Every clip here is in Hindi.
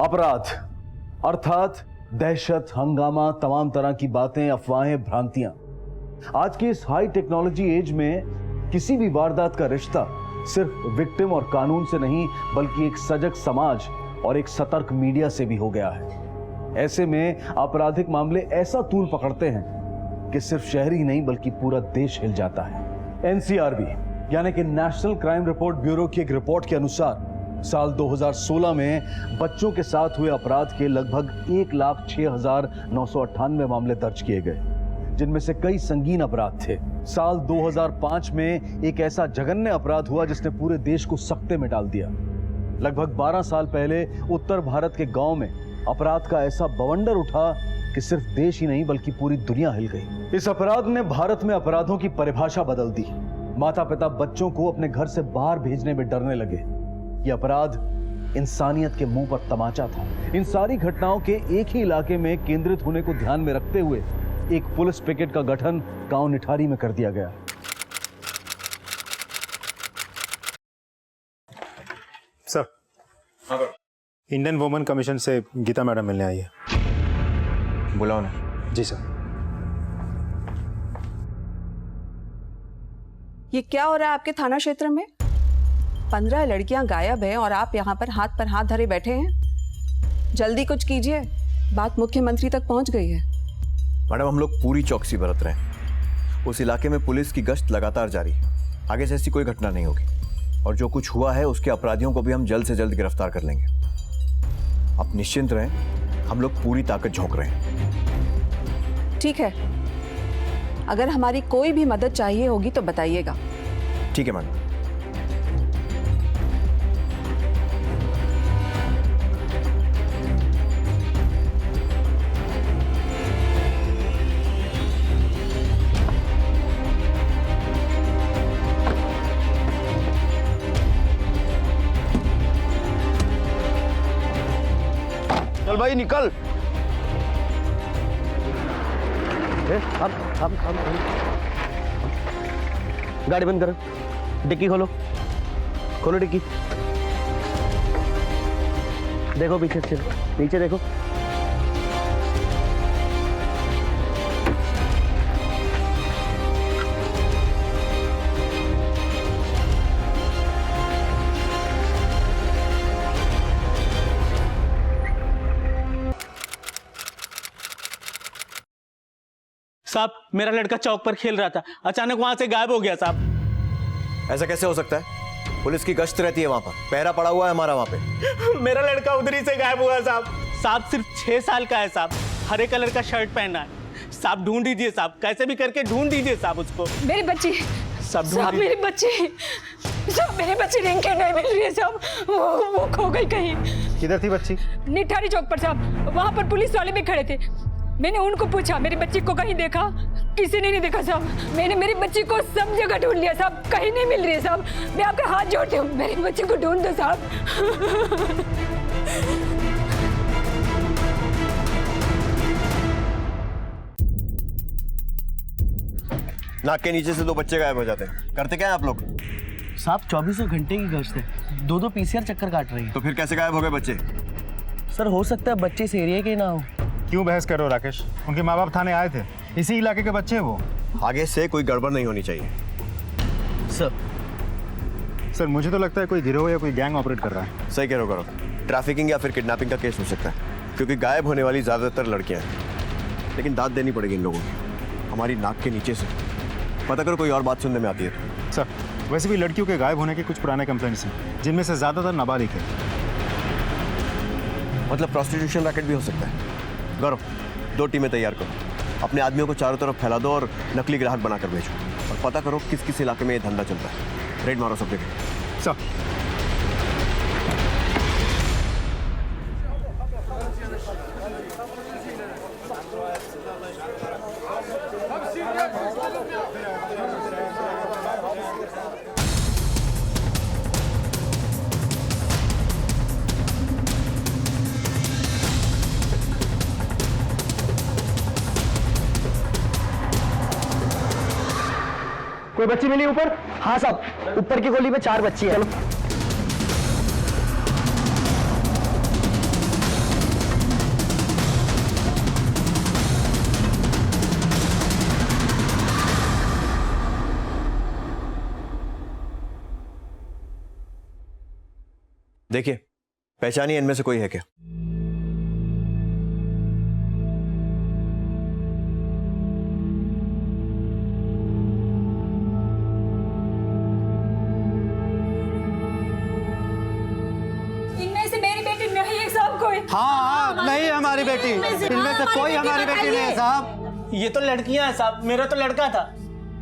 अपराध अर्थात दहशत, हंगामा, तमाम तरह की बातें, अफवाहें, भ्रांतियां। आज की इस हाई टेक्नोलॉजी एज में किसी भी वारदात का रिश्ता सिर्फ विक्टिम और कानून से नहीं, बल्कि एक सजग समाज और एक सतर्क मीडिया से भी हो गया है। ऐसे में आपराधिक मामले ऐसा तूल पकड़ते हैं कि सिर्फ शहर ही नहीं बल्कि पूरा देश हिल जाता है। एनसीआरबी यानी कि नेशनल क्राइम रिपोर्ट ब्यूरो की एक रिपोर्ट के अनुसार साल 2016 में बच्चों के साथ हुए अपराध के लगभग 1,06,998 मामले दर्ज किए गए, जिनमें से कई संगीन अपराध थे। साल 2005 में एक ऐसा जघन्य अपराध हुआ जिसने पूरे देश को सकते में डाल दिया। लगभग 12 साल पहले उत्तर भारत के गांव में अपराध का ऐसा बवंडर उठा कि सिर्फ देश ही नहीं बल्कि पूरी दुनिया हिल गई। इस अपराध ने भारत में अपराधों की परिभाषा बदल दी। माता पिता बच्चों को अपने घर से बाहर भेजने में डरने लगे। यह अपराध इंसानियत के मुंह पर तमाचा था। इन सारी घटनाओं के एक ही इलाके में केंद्रित होने को ध्यान में रखते हुए एक पुलिस पिकेट का गठन गांव निठारी में कर दिया गया। सर, इंडियन वुमेन कमीशन से गीता मैडम मिलने आई है। बुलाओ ना। जी सर। ये क्या हो रहा है आपके थाना क्षेत्र में? 15 लड़कियां गायब हैं और आप यहाँ पर हाथ धरे बैठे हैं। जल्दी कुछ कीजिए, बात मुख्यमंत्री तक पहुंच गई है। मैडम, हम लोग पूरी चौकसी बरत रहे हैं। उस इलाके में पुलिस की गश्त लगातार जारी है। आगे से ऐसी कोई घटना नहीं होगी और जो कुछ हुआ है उसके अपराधियों को भी हम जल्द से जल्द गिरफ्तार कर लेंगे। आप निश्चिंत रहें, हम लोग पूरी ताकत झोंक रहे हैं। ठीक है, अगर हमारी कोई भी मदद चाहिए होगी तो बताइएगा। ठीक है मैडम। चल भाई निकल। हम गाड़ी बंद करो, डिक्की खोलो, खोलो डिक्की। देखो पीछे से, नीचे देखो। साहब, मेरा लड़का चौक पर खेल रहा था, अचानक वहां से गायब हो गया साहब। ऐसा कैसे हो सकता है? पुलिस की गश्त रहती है वहां पर, पहरा पड़ा हुआ है हमारा वहां पे। मेरा लड़का उधरी से गायब हुआ साहब। साहब सिर्फ 6 साल का है साहब, हरे कलर का शर्ट पहना है साहब। ढूंढ दीजिए साहब, कैसे भी करके ढूंढ दीजिए साहब उसको। मेरी बच्ची साहब, मेरी बच्ची रिंकी नहीं मिल रही है साहब। वो खो गई कहीं। किधर थी बच्ची? निठारी चौक पर साहब, वहाँ पर पुलिस वाले भी खड़े थे। मैंने उनको पूछा, मेरी बच्ची को कहीं देखा? किसी ने नहीं देखा साहब। मैंने मेरी बच्ची को सब जगह ढूंढ लिया साहब, कहीं नहीं मिल रही है साहब। मैं आपके हाथ जोड़ती हूँ, मेरी बच्ची को ढूंढ दो साहब। नाक के नीचे से 2 बच्चे गायब हो जाते हैं, करते क्या है आप लोग? साहब 24 घंटे की गश्त है, 2 पीसीआर चक्कर काट रही है। तो फिर कैसे गायब हो गए बच्चे? सर हो सकता है बच्चे इस एरिया के ना हो। क्यों बहस कर रहे हो राकेश? उनके माँ बाप थाने आए थे, इसी इलाके के बच्चे हैं वो। आगे से कोई गड़बड़ नहीं होनी चाहिए। सर मुझे तो लगता है कोई गिरोह या कोई गैंग ऑपरेट कर रहा है। सही कह रहे हो, करो। ट्रैफिकिंग या फिर किडनैपिंग का केस हो सकता है, क्योंकि गायब होने वाली ज्यादातर लड़कियां हैं। लेकिन दाद देनी पड़ेगी इन लोगों की, हमारी नाक के नीचे से। पता करो कोई और बात सुनने में आती है तो। सर वैसे भी लड़कियों के गायब होने के कुछ पुराने कंप्लेंट्स हैं, जिनमें से ज्यादातर नाबालिग है। मतलब प्रोस्टिट्यूशन रैकेट भी हो सकता है। गौरव, 2 टीमें तैयार करो, अपने आदमियों को चारों तरफ फैला दो और नकली ग्राहक बनाकर भेजो, और पता करो किस किस इलाके में ये धंधा चलता है। रेड मारो सब जगह। सर कोई बच्ची मिली ऊपर? हाँ साहब, ऊपर की गोली में 4 बच्ची है। चलो देखिए, पहचानिए इनमें से कोई है क्या? इनमें से मेरी बेटी नहीं है साहब कोई। हाँ नहीं है हमारी बेटी, इनमें से कोई हमारी बेटी नहीं है साहब। ये तो लड़कियां हैं साहब, मेरा तो लड़का था।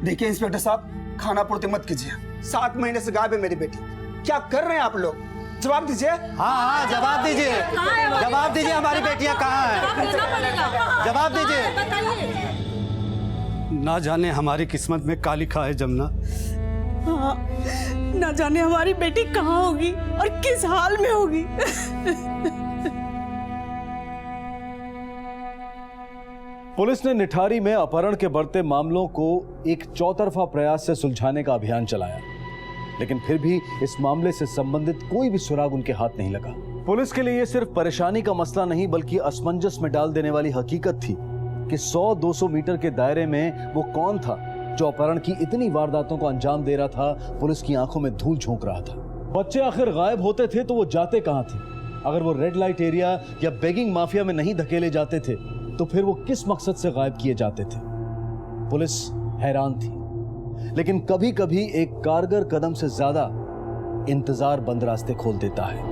देखिए इंस्पेक्टर साहब, खाना पूर्ति मत कीजिए। 7 महीने से गायब है मेरी बेटी। क्या कर रहे हैं आप लोग? जवाब दीजिए। हाँ जवाब दीजिए, जवाब दीजिए, हमारी बेटियां कहाँ हैं? जवाब दीजिए। ना जाने हमारी किस्मत में क्या लिखा है जमुना। हाँ, न जाने हमारी बेटी कहाँ होगी और किस हाल में होगी। पुलिस ने निठारी में अपहरण के बढ़ते मामलों को एक चौतरफा प्रयास से सुलझाने का अभियान चलाया, लेकिन फिर भी इस मामले से संबंधित कोई भी सुराग उनके हाथ नहीं लगा। पुलिस के लिए यह सिर्फ परेशानी का मसला नहीं बल्कि असमंजस में डाल देने वाली हकीकत थी कि 100-200 मीटर के दायरे में वो कौन था जो अपहरण की इतनी वारदातों को अंजाम दे रहा था। पुलिस की आंखों में धूल झोंक रहा था। बच्चे आखिर गायब होते थे तो वो जाते कहां थे? अगर वो रेड लाइट एरिया या बेगिंग माफिया में नहीं धकेले जाते थे तो फिर वो किस मकसद से गायब किए जाते थे? पुलिस हैरान थी, लेकिन कभी कभी एक कारगर कदम से ज्यादा इंतजार बंद रास्ते खोल देता है।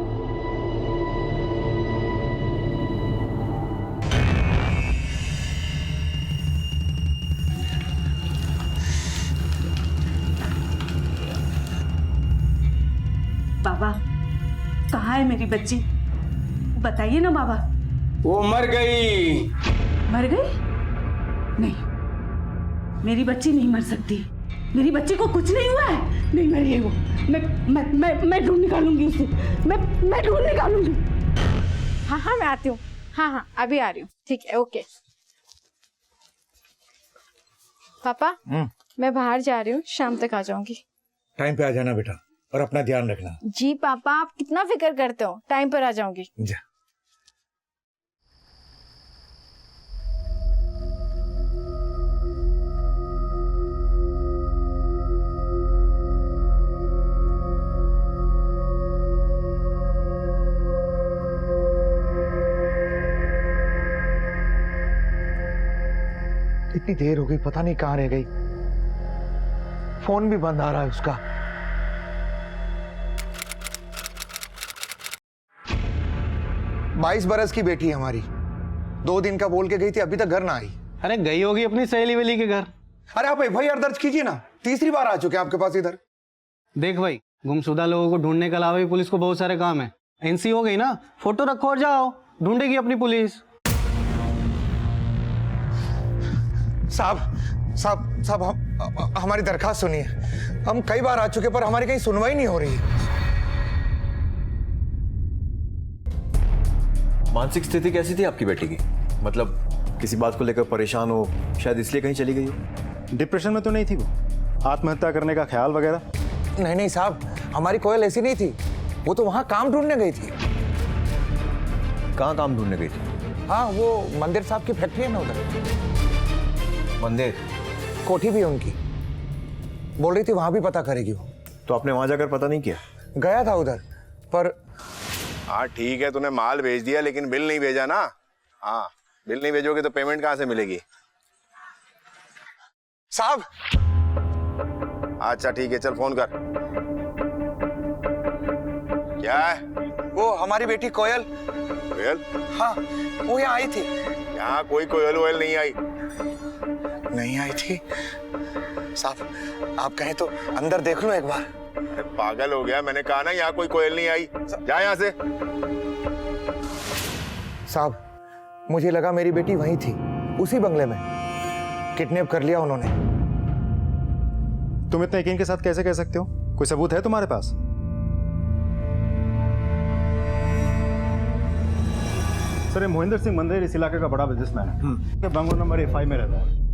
बाबा, कहाँ है मेरी बच्ची? बताइए ना बाबा। वो मर गई। मर गई? नहीं, मेरी बच्ची नहीं मर सकती। मेरी बच्ची को कुछ नहीं हुआ है। नहीं मरी वो। मैं ढूंढ निकालूंगी उसे। मैं ढूंढ निकालूंगी। हाँ हाँ मैं आती हूँ। हाँ हाँ अभी आ रही हूँ। ठीक है ओके। पापा मैं बाहर जा रही हूँ, शाम तक आ जाऊंगी। टाइम पे आ जाना बेटा, और अपना ध्यान रखना। जी पापा आप कितना फिक्र करते हो, टाइम पर आ जाऊंगी। जा। इतनी देर हो गई, पता नहीं कहाँ रह गई। फोन भी बंद आ रहा है उसका। 22 बरस की बेटी है हमारी। 2 दिन का बोल के गई थी, अभी तक घर ना आई। अरे गई होगी अपनी सहेली वेली के घर। अरे आप FIR दर्ज कीजिए ना, 3री बार आ चुके हैं आपके पास इधर। देख भाई, गुमशुदा लोगों को ढूंढने के अलावा भी पुलिस को बहुत सारे काम है। NC हो गई ना, फोटो रखो और जाओ, ढूंढेगी अपनी पुलिस। साहब हमारी दरखास्त सुनिए। हम कई बार आ चुके पर हमारी कहीं सुनवाई नहीं हो रही। मानसिक स्थिति कैसी थी आपकी बेटी की? मतलब किसी बात को लेकर परेशान हो, शायद इसलिए कहीं चली गई हो? डिप्रेशन में तो नहीं थी वो? आत्महत्या करने का ख्याल वगैरह? नहीं साहब, हमारी कोयल ऐसी नहीं थी। वो तो वहां काम ढूंढने गई थी। कहाँ काम ढूंढने गई थी? हाँ, वो मंदिर साहब की फैक्ट्री है ना उधर। मंदिर? कोठी भी है उनकी। बोल रही थी वहां भी पता करेगी वो। तो आपने वहां जाकर पता नहीं किया? गया था उधर, पर हाँ ठीक है, तूने माल भेज दिया लेकिन बिल नहीं भेजा ना। हाँ, बिल नहीं भेजोगे तो पेमेंट कहाँ से मिलेगी? साहब। अच्छा ठीक है, चल फोन कर। क्या है? वो हमारी बेटी कोयल। कोयल? हाँ, वो यहाँ आई थी। यहाँ कोई कोयल वोयल नहीं आई। नहीं आई थी? साहब आप कहें तो अंदर देख लो एक बार। अरे पागल हो गया, मैंने कहा ना यहाँ कोई कोयल नहीं आई। जा यहाँ से। साहब मुझे लगा मेरी बेटी वहीं थी, उसी बंगले में। किडनैप कर लिया उन्होंने। तुम इतने यकीन के साथ कैसे कह सकते हो? कोई सबूत है तुम्हारे पास? सर, ये मोहिंदर सिंह मंदिर इस इलाके का बड़ा बिजनेसमैन है। बंगलो नंबर A5 में रहता है।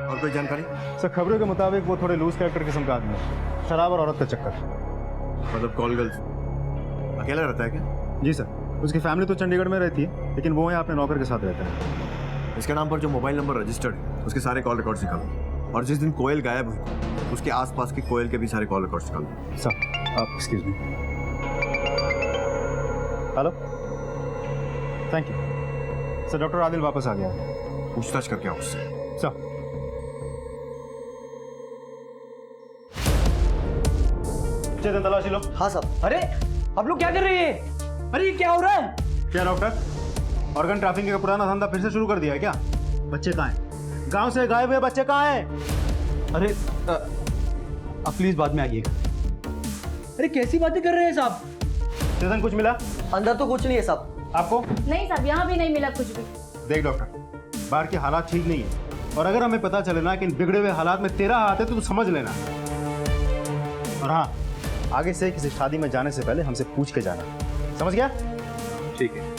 और कोई जानकारी? सर, खबरों के मुताबिक वो थोड़े लूज कैरेक्टर किस्म का आदमी है। शराब और औरत का चक्कर। मतलब कॉल गर्ल्स अकेला रहता है क्या? जी सर, उसकी फैमिली तो चंडीगढ़ में रहती है, लेकिन वो यहाँ अपने नौकर के साथ रहता है। इसके नाम पर जो मोबाइल नंबर रजिस्टर्ड है उसके सारे कॉल रिकॉर्ड्स निकालो, और जिस दिन कोयल गायब हुई उसके आसपास के कोयल के भी सारे कॉल रिकॉर्ड्स निकाल दो। सर आप excuse me. Hello, thank you sir. Doctor Adil वापस आ गया है। पूछताछ करके आओ उससे। सर चेतन तलाशी लो। हाँ साहब। अरे आप लोग क्या कर रहे हैं? अरे ये क्या हो रहा है? क्या डॉक्टर, ऑर्गन ट्रैफिकिंग का पुराना धंधा फिर से शुरू कर दिया है क्या? बच्चे कहाँ हैं? गांव से गायब हुए बच्चे कहाँ हैं? अरे आप प्लीज बाद में आइएगा। अरे कैसी बातें कर रहे हैं साहब? चेतन कुछ मिला? अंदर तो कुछ नहीं है साहब। आपको? नहीं साहब, यहाँ भी नहीं मिला कुछ भी। देख डॉक्टर, बाहर के हालात ठीक नहीं है, और अगर हमें पता चले ना कि इन बिगड़े हुए हालात में तेरा हाथ है तो तू समझ लेना। और हाँ, आगे से किसी शादी में जाने से पहले हमसे पूछ के जाना, समझ गया? ठीक है।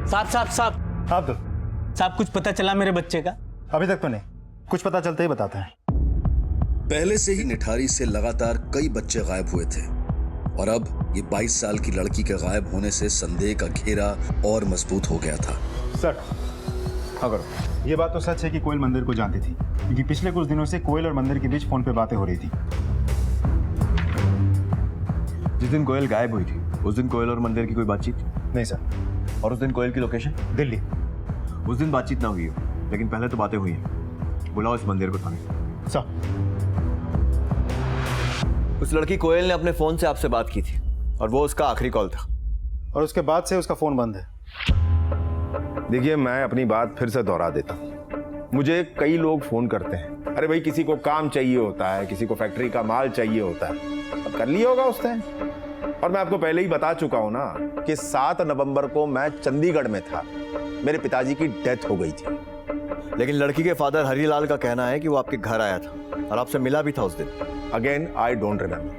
साहब आप तो साहब कुछ पता चला मेरे बच्चे का? अभी तक तो नहीं, कुछ पता चलते ही बताते हैं। पहले से ही निठारी से लगातार कई बच्चे गायब हुए थे और अब ये 22 साल की लड़की के गायब होने से संदेह का घेरा और मजबूत हो गया था। सर अगर ये बात तो सच है कि कोयल मंदिर को जानती थी, क्योंकि पिछले कुछ दिनों से कोयल और मंदिर के बीच फोन पे बातें हो रही थी। जिस दिन कोयल गायब हुई थी उस दिन कोयल और मंदिर की कोई बातचीत? नहीं सर। और उस दिन कोयल की लोकेशन? दिल्ली। उस दिन बातचीत ना हुई हो, लेकिन पहले तो बातें हुई हैं। बुलाओ इस मंदिर को थाने। सर उस लड़की कोयल ने अपने फोन से आपसे बात की थी और वो उसका आखिरी कॉल था, और उसके बाद से उसका फोन बंद है। देखिए, मैं अपनी बात फिर से दोहरा देता हूँ। मुझे कई लोग फोन करते हैं, अरे भाई किसी को काम चाहिए होता है, किसी को फैक्ट्री का माल चाहिए होता है। अब कर लिया होगा उसने। और मैं आपको पहले ही बता चुका हूं ना कि 7 नवंबर को मैं चंडीगढ़ में था, मेरे पिताजी की डेथ हो गई थी। लेकिन लड़की के फादर हरीलाल का कहना है कि वो आपके घर आया था और आपसे मिला भी था उस दिन। Again I don't remember.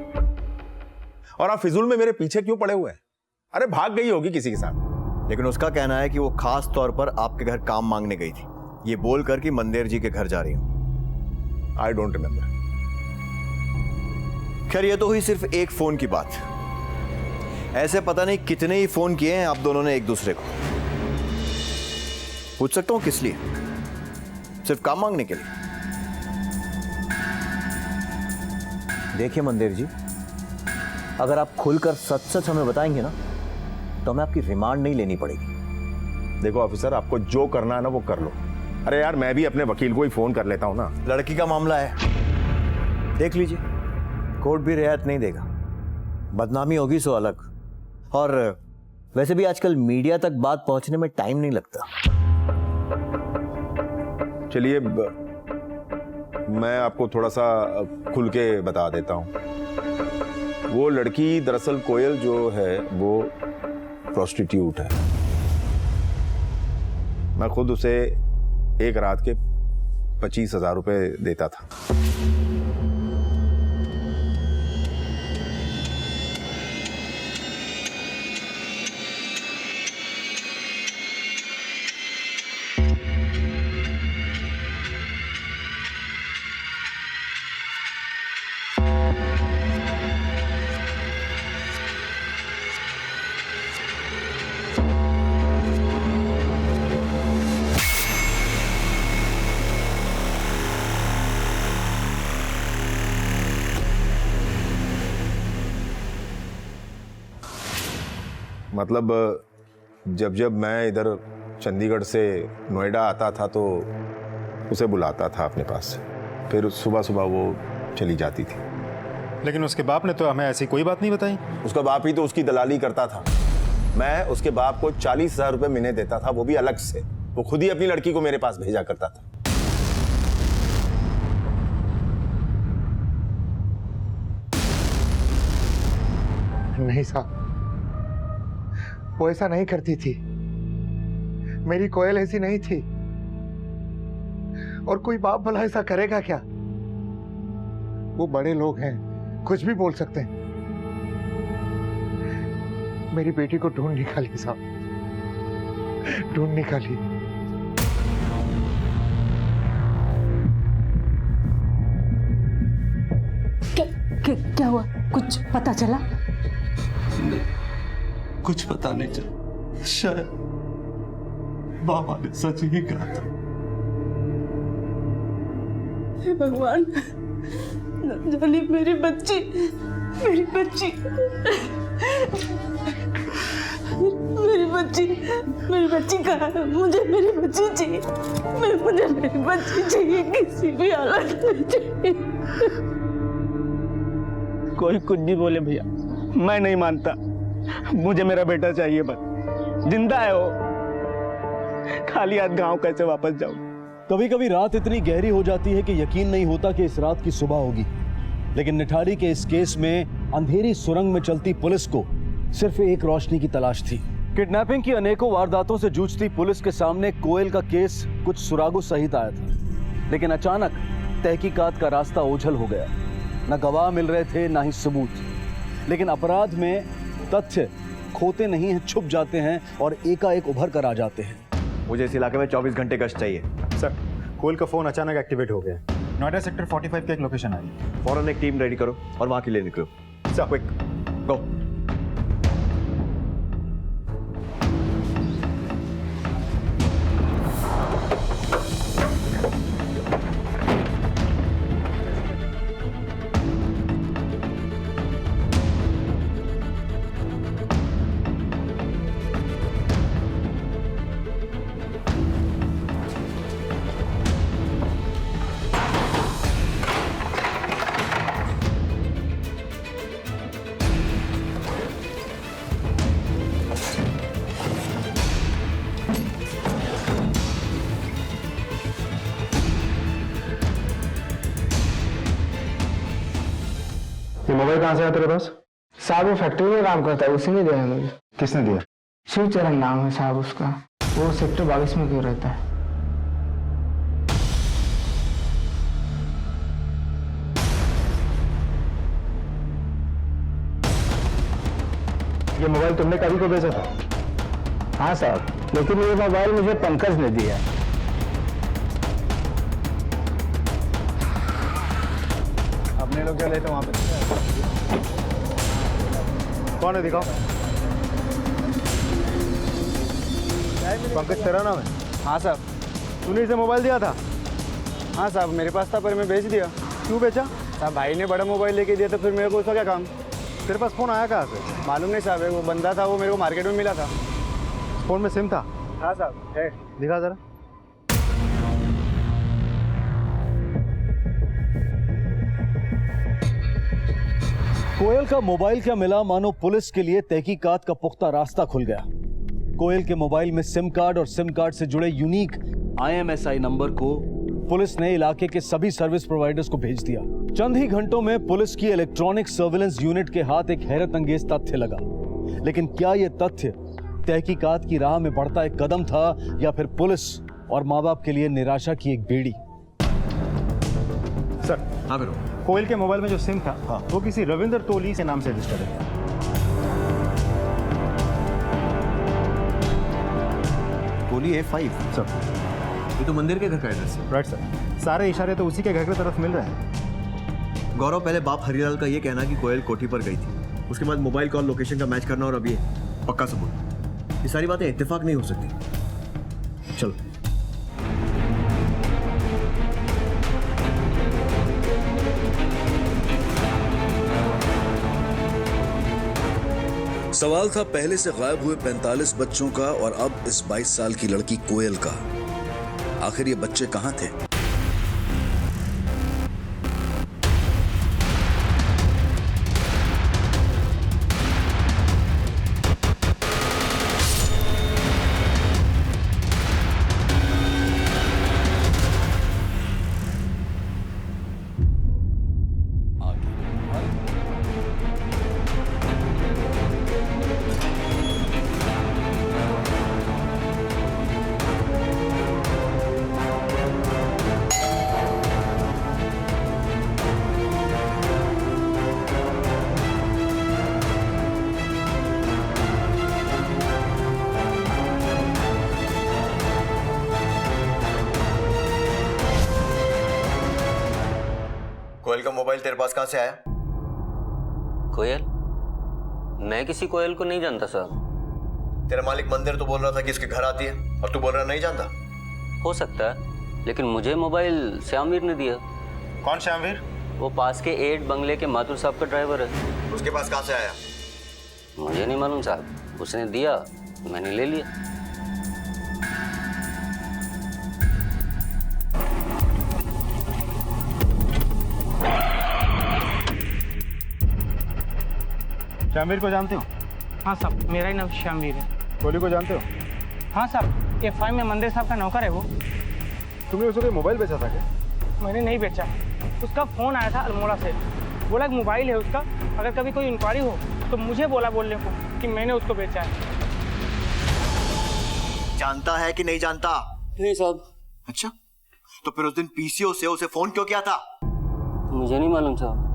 और आप फिजूल में मेरे पीछे क्यों पड़े हुए हैं? अरे भाग गई होगी किसी के साथ। लेकिन उसका कहना है कि वो खास तौर पर आपके घर काम मांगने गई थी, ये बोलकर कि मंदिर जी के घर जा रही हूं। I don't remember. खैर, ये तो हुई सिर्फ एक फोन की बात। ऐसे पता नहीं कितने ही फोन किए हैं आप दोनों ने एक दूसरे को। पूछ सकता हूं किस लिए? सिर्फ काम मांगने के लिए? देखिए मंदिर जी, अगर आप खुलकर सच सच हमें बताएंगे ना तो हमें आपकी रिमांड नहीं लेनी पड़ेगी। देखो ऑफिसर, आपको जो करना है ना वो कर लो। अरे यार, मैं भी अपने वकील को ही फोन कर लेता हूं ना। लड़की का मामला है, देख लीजिए, कोर्ट भी रियायत नहीं देगा। बदनामी होगी सो अलग। और वैसे भी आजकल मीडिया तक बात पहुंचने में टाइम नहीं लगता। चलिए, मैं आपको थोड़ा सा खुल के बता देता हूं। वो लड़की दरअसल कोयल जो है वो प्रोस्टिट्यूट है। मैं खुद उसे एक रात के 25,000 रुपए देता था। मतलब जब जब मैं इधर चंडीगढ़ से नोएडा आता था तो उसे बुलाता था अपने पास, फिर सुबह सुबह वो चली जाती थी। लेकिन उसके बाप ने तो हमें ऐसी कोई बात नहीं बताई। उसका बाप ही तो उसकी दलाली करता था। मैं उसके बाप को 40,000 रुपए महीने देता था, वो भी अलग से। वो खुद ही अपनी लड़की को मेरे पास भेजा करता था। नहीं साहब, वो ऐसा नहीं करती थी। मेरी कोयल ऐसी नहीं थी। और कोई बाप भला ऐसा करेगा क्या? वो बड़े लोग हैं, कुछ भी बोल सकते हैं। मेरी बेटी को ढूंढ निकालिए साहब, ढूंढ निकालिए। क्या हुआ? कुछ पता चला? कुछ पता नहीं चला। शायद बाबा ने सच ही कहा था। हे भगवान, न जाने मेरी बच्ची मेरी बच्ची कहाँ है? मुझे मेरी बच्ची चाहिए, मुझे मेरी बच्ची चाहिए, किसी भी हालत में चाहिए। कोई कुछ भी बोले भैया, मैं नहीं मानता। मुझे मेरा बेटा चाहिए बस। जिंदा है वो, खाली हाथ गांव कैसे वापस जाऊं? कभी कभी रात इतनी गहरी हो जाती है कि यकीन नहीं होता कि इस रात की सुबह होगी। लेकिन निठारी के इस केस में अंधेरी सुरंग में चलती पुलिस को सिर्फ एक रोशनी की तलाश थी। किडनैपिंग की अनेकों वारदातों से जूझती पुलिस के सामने कोयल का केस कुछ सुरागों सहित आया था। लेकिन अचानक तहकीकात का रास्ता ओझल हो गया। न गवाह मिल रहे थे, ना ही सबूत। लेकिन अपराध में तथ्य खोते नहीं हैं, छुप जाते हैं और एकाएक उभर कर आ जाते हैं। मुझे इस इलाके में 24 घंटे गश्त चाहिए। सर, कोयल का फोन अचानक एक्टिवेट हो गया। नोएडा सेक्टर 45 की एक लोकेशन आई। फौरन एक टीम रेडी करो और वहां के लिए निकलो। सर, क्विक गो। ये मोबाइल कहाँ से आया तेरे पास? साहब वो फैक्ट्री में काम करता है, उसी ने दिया है मुझे। किसने दिया? शिवचरण नाम है साहब उसका, वो सेक्टर 22 में क्यों रहता है। ये मोबाइल तुमने कभी को बेचा था? हाँ साहब, लेकिन ये मोबाइल मुझे पंकज ने दिया। अपने लोग क्या लेते वहां पे? कौन है, दिखाओ। पंकज तेरा नाम है? हाँ साहब। तूने इसे मोबाइल दिया था? हाँ साहब, मेरे पास था पर मैं बेच दिया। क्यों बेचा? साहब भाई ने बड़ा मोबाइल लेके दिया तो फिर मेरे को उसका क्या काम? तेरे पास फोन आया कहाँ से? मालूम नहीं साहब, वो बंदा था, वो मेरे को मार्केट में मिला था। फोन में सिम था? हाँ साहब है। दिखा जरा। कोयल का मोबाइल क्या मिला, मानो पुलिस के लिए तहकीकात का पुख्ता रास्ता खुल गया। कोयल के मोबाइल में सिम कार्ड और सिम कार्ड से जुड़े यूनिक IMSI नंबर को पुलिस ने इलाके के सभी सर्विस प्रोवाइडर्स को भेज दिया। चंद ही घंटों में पुलिस की इलेक्ट्रॉनिक सर्विलेंस यूनिट के हाथ एक हैरत अंगेज तथ्य लगा। लेकिन क्या यह तथ्य तहकीकात की राह में बढ़ता एक कदम था या फिर पुलिस और माँ बाप के लिए निराशा की एक बेड़ी? सर, हाँ बिरो। कोयल के मोबाइल में जो सिम था, हाँ, वो किसी रविंदर तोली के नाम से रजिस्टर्ड है। टोली A5 सर, ये तो मंदिर के घर का एड्रेस है। राइट सर, सारे इशारे तो उसी के घर की तरफ मिल रहे हैं। गौरव, पहले बाप हरिलाल का ये कहना कि कोयल कोठी पर गई थी, उसके बाद मोबाइल कॉल लोकेशन का मैच करना और अब ये पक्का सबूत, ये सारी बातें इत्तेफाक नहीं हो सकती। चलो। सवाल था पहले से गायब हुए 45 बच्चों का और अब इस 22 साल की लड़की कोयल का। आखिर ये बच्चे कहां थे? कोयल का मोबाइल तेरे पास कहां से आया? कोयल? मैं किसी कोयल को नहीं जानता साहब। तेरा मालिक मंदिर तो बोल रहा था कि इसके घर आती है और तू बोल रहा नहीं जानता। हो सकता है, लेकिन मुझे मोबाइल श्यामवीर ने दिया। कौन श्यामवीर? वो पास के 8 बंगले के माथुर साहब का ड्राइवर है। उसके पास कहाँ से आया? मुझे नहीं मालूम साहब, उसने दिया मैंने ले लिया। श्यामवीर को जानते हो? हाँ साहब, मेरा ही नाम श्यामवीर है। कोहली को जानते हो? हाँ साहब, F5 में मंदिर साहब का नौकर है वो। तुमने उसको कोई मोबाइल बेचा था क्या? मैंने नहीं बेचा, उसका फ़ोन आया था अल्मोड़ा से। बोला एक मोबाइल है उसका, अगर कभी कोई इंक्वायरी हो तो मुझे बोला बोलने को कि मैंने उसको बेचा है। जानता है कि नहीं जानता? नहीं साहब। अच्छा, तो फिर उस दिन पीसीओ से उसे फोन क्यों किया था? मुझे नहीं मालूम साहब।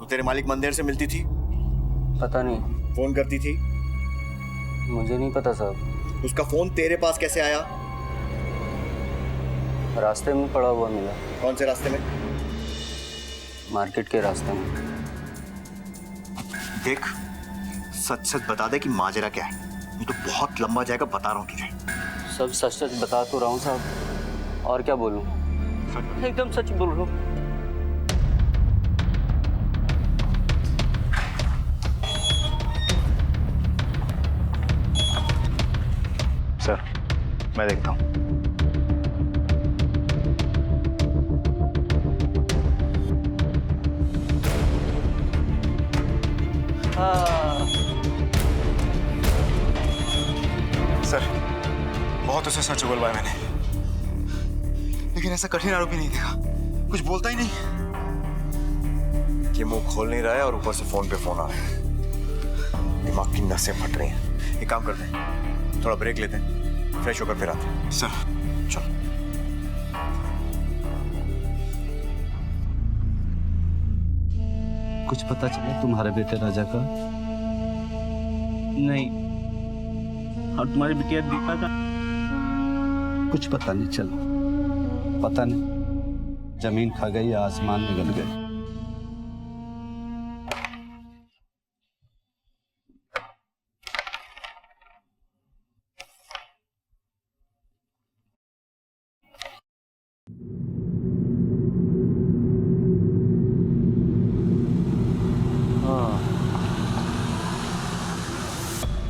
तो तेरे मालिक मंदिर से मिलती थी? पता नहीं। फोन करती थी? मुझे नहीं पता साहब। उसका फोन तेरे पास कैसे आया? रास्ते में पड़ा हुआ मिला। कौन से रास्ते में? मार्केट के रास्ते में। देख, सच सच बता दे कि माजरा क्या है, नहीं तो बहुत लंबा जाएगा, बता रहा हूँ तुझे। सब सच सच बता तो रहा हूँ साहब, और क्या बोलूँ? एकदम सच बोल रहा हूँ। सर, मैं देखता हूँ। सर, बहुत उसे सच बोलवाया मैंने, लेकिन ऐसा कठिन आरोपी नहीं देखा, कुछ बोलता ही नहीं। ये मुंह खोल नहीं रहा है और ऊपर से फोन पे फोन आ रहा है, दिमाग की नसें फट रही हैं। एक काम करते हैं, थोड़ा ब्रेक लेते हैं, फ्रेश होकर फिर आते हैं। सर चलो। कुछ पता चला तुम्हारे बेटे राजा का? नहीं। और तुम्हारी बिटिया दीपा का? कुछ पता नहीं चला। पता नहीं जमीन खा गई या आसमान में गल गई।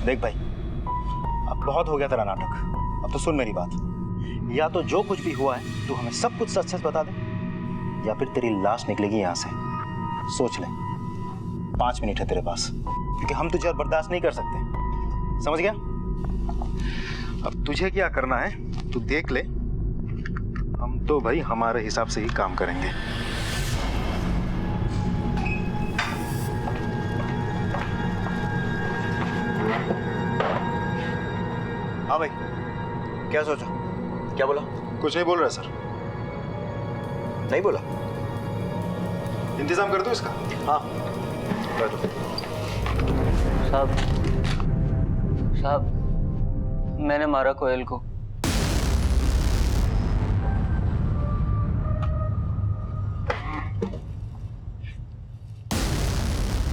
देख भाई, अब बहुत हो गया तेरा नाटक। अब तो सुन मेरी बात, या तो जो कुछ भी हुआ है तू हमें सब कुछ सच सच बता दे, या फिर तेरी लाश निकलेगी यहाँ से। सोच ले, 5 मिनट है तेरे पास, क्योंकि हम तुझे और बर्दाश्त नहीं कर सकते, समझ गया? अब तुझे क्या करना है तू देख ले, हम तो भाई हमारे हिसाब से ही काम करेंगे। हाँ भाई, क्या सोचा? क्या बोला? कुछ नहीं बोल रहा सर। नहीं बोला? इंतजाम कर दो इसका। हाँ कर दो। साहब, साहब, मैंने मारा कोयल को।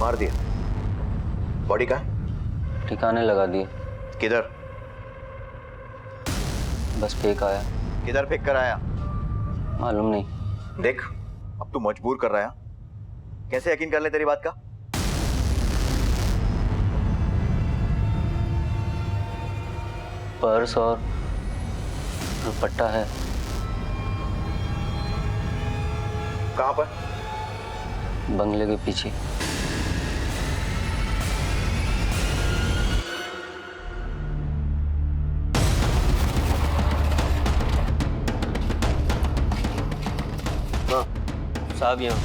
मार दिया? बॉडी का ठिकाने लगा दिए। किधर? बस फेंक आया। किधर फेंक कर आया? मालूम नहीं। देख, अब तू मजबूर कर रहा है। कैसे यकीन कर ले तेरी बात का? पर्स और दुपट्टा है। कहाँ पर? बंगले के पीछे। साहब यहाँ।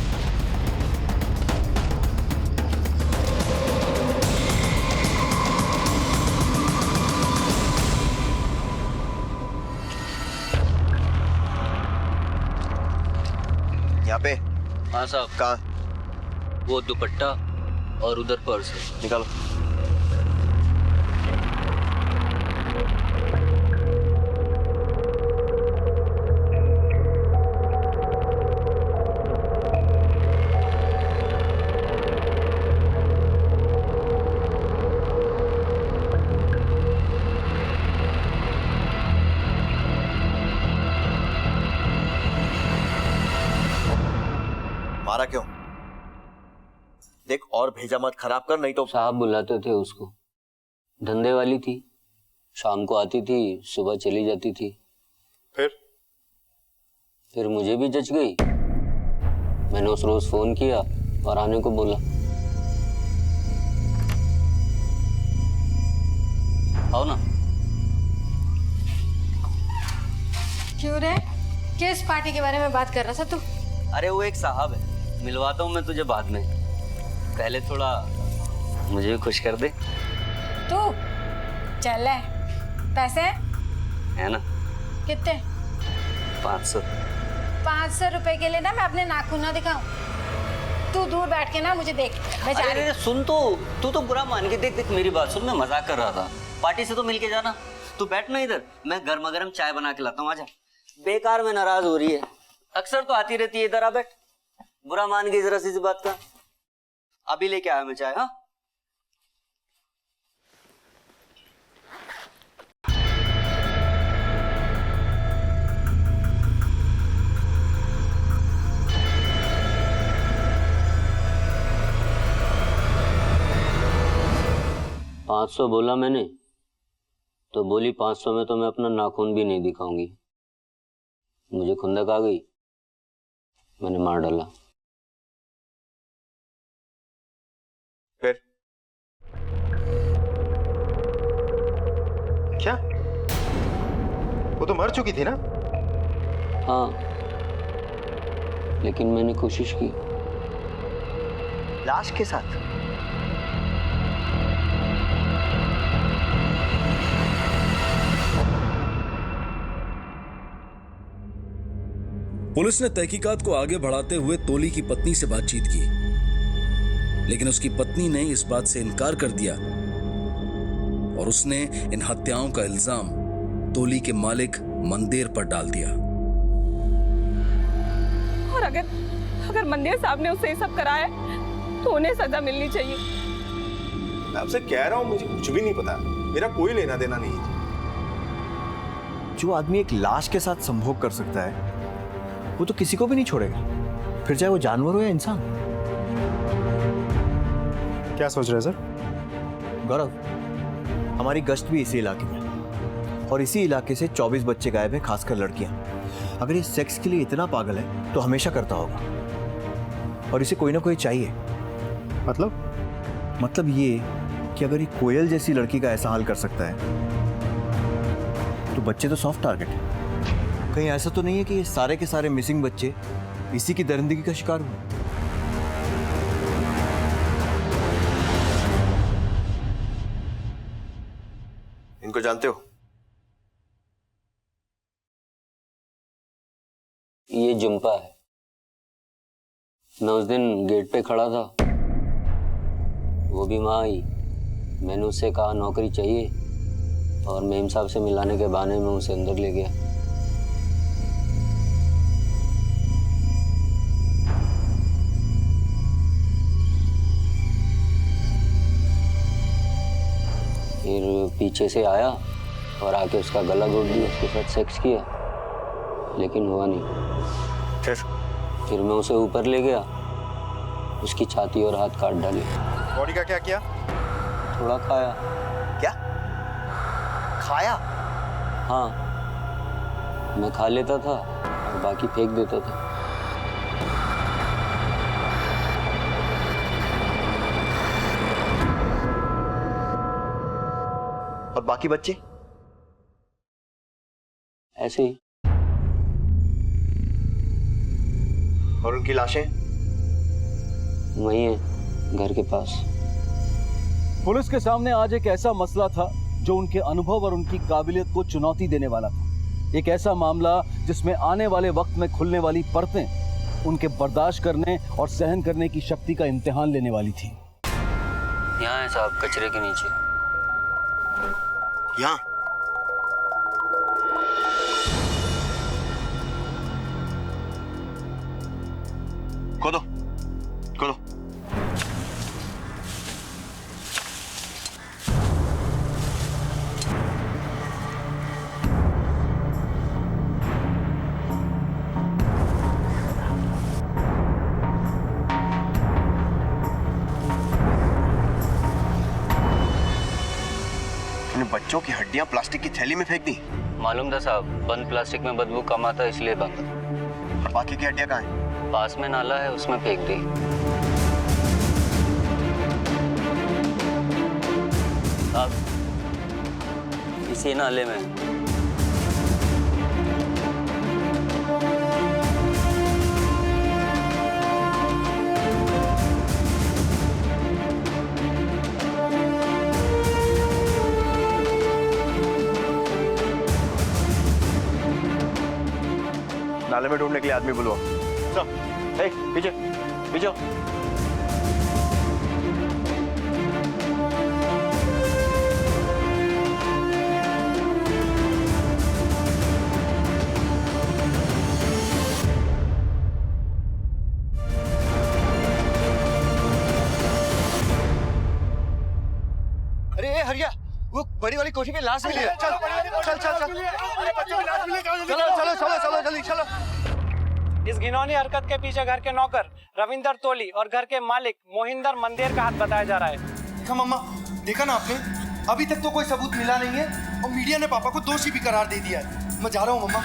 यहाँ पे? हाँ साहब। कहाँ? वो दुपट्टा और उधर पर्स है। निकालो। और भेजा मत खराब कर, नहीं तो। साहब बुलाते थे उसको, धंधे वाली थी, शाम को आती थी, सुबह चली जाती थी। फिर मुझे भी जच गई, मैंने उस रोज फोन किया और आने को बोला। आओ ना। क्यों रे, किस पार्टी के बारे में बात कर रहा था तू? अरे वो एक साहब है, मिलवाता हूँ मैं तुझे बाद में, पहले थोड़ा मुझे भी खुश कर दे। तू चल है, पैसे है ना? कितने? 500। 500 रुपए के लिए ना मैं अपने नाखून ना दिखाऊं। तू दूर बैठ के ना मुझे देख, मैं जा रही हूं। सुन तो, तू तो बुरा मान के देख मेरी बात सुन, मैं मजाक कर रहा था। पार्टी से तो मिलके जाना। तू बैठ ना इधर, मैं गर्मा गर्म चाय बना के लाता हूँ, आजा। बेकार में नाराज हो रही है, अक्सर तो आती रहती है इधर, आ बैठ। बुरा मान गई जरा सी बात का। अभी लेके आया मैं चाय। हाँ, $500 बोला मैंने, तो बोली 500 में तो मैं अपना नाखून भी नहीं दिखाऊंगी। मुझे खुंदक आ गई, मैंने मार डाला। फिर क्या? वो तो मर चुकी थी ना? हाँ, लेकिन मैंने कोशिश की। लाश के साथ? पुलिस ने तहकीकात को आगे बढ़ाते हुए तोली की पत्नी से बातचीत की, लेकिन उसकी पत्नी ने इस बात से इनकार कर दिया और उसने इन हत्याओं का इल्जाम तोली के मालिक मंदेर पर डाल दिया। और अगर मंदिर साहब ने उससे ये सब कराया तो उन्हें सजा मिलनी चाहिए। मैं आपसे कह रहा हूं, मुझे कुछ भी नहीं पता, मेरा कोई लेना देना नहीं है। जो आदमी एक लाश के साथ संभोग कर सकता है वो तो किसी को भी नहीं छोड़ेगा, फिर चाहे वो जानवर हो या इंसान। क्या सोच रहे हैं सर? गौरव, हमारी गश्त भी इसी इलाके में, और इसी इलाके से 24 बच्चे गायब हैं, खासकर लड़कियां। अगर ये सेक्स के लिए इतना पागल है तो हमेशा करता होगा, और इसे कोई ना कोई चाहिए। मतलब ये कि अगर ये कोयल जैसी लड़की का ऐसा हाल कर सकता है तो बच्चे तो सॉफ्ट टारगेट है। कहीं ऐसा तो नहीं है कि ये सारे के सारे मिसिंग बच्चे इसी की दरिंदगी का शिकार हुए? इनको जानते हो? ये जुम्पा है। मैं उस दिन गेट पे खड़ा था, वो भी वहां आई। मैंने उससे कहा नौकरी चाहिए, और मेम साहब से मिलाने के बहाने में उसे अंदर ले गया। फिर पीछे से आया और आके उसका गला घोट दिया, उसके साथ सेक्स किया, लेकिन हुआ नहीं। फिर मैं उसे ऊपर ले गया, उसकी छाती और हाथ काट डाले। बॉडी का क्या किया? थोड़ा खाया। क्या खाया? हाँ, मैं खा लेता था और बाकी फेंक देता था। और बाकी बच्चे? ऐसे ही। और उनकी लाशें? वही है, घर के पास। पुलिस के सामने आज एक ऐसा मसला था जो उनके अनुभव और उनकी काबिलियत को चुनौती देने वाला था। एक ऐसा मामला जिसमें आने वाले वक्त में खुलने वाली परतें उनके बर्दाश्त करने और सहन करने की शक्ति का इम्तिहान लेने वाली थी। यहाँ है साहब, कचरे के नीचे। यहाँ? खोदो खोदो। बच्चों की हड्डियां प्लास्टिक की थैली में फेंक दी? मालूम था साहब, बंद प्लास्टिक में बदबू कम आता इसलिए बंद। और बाकी की हड्डियां कहाँ हैं? पास में नाला है, उसमें फेंक दी। साहब, इसी नाले में। नाले में ढूंढने के लिए आदमी बुलवाओ। सब, पीछे पीछे। अरे हरिया, वो बड़ी वाली कोठी में लाश मिली है। चल चल चल चल। अरे बच्चों की लाश मिली, चलो चलो चलो चलो जल्दी चलो। इस घिनौनी हरकत के पीछे घर के नौकर रविंदर तोली और घर के मालिक मोहिंदर मंदेर का हाथ बताया जा रहा है। देखा मम्मा, देखा ना आपने, अभी तक तो कोई सबूत मिला नहीं है और मीडिया ने पापा को दोषी भी करार दे दिया है। मैं जा रहा हूँ मम्मा।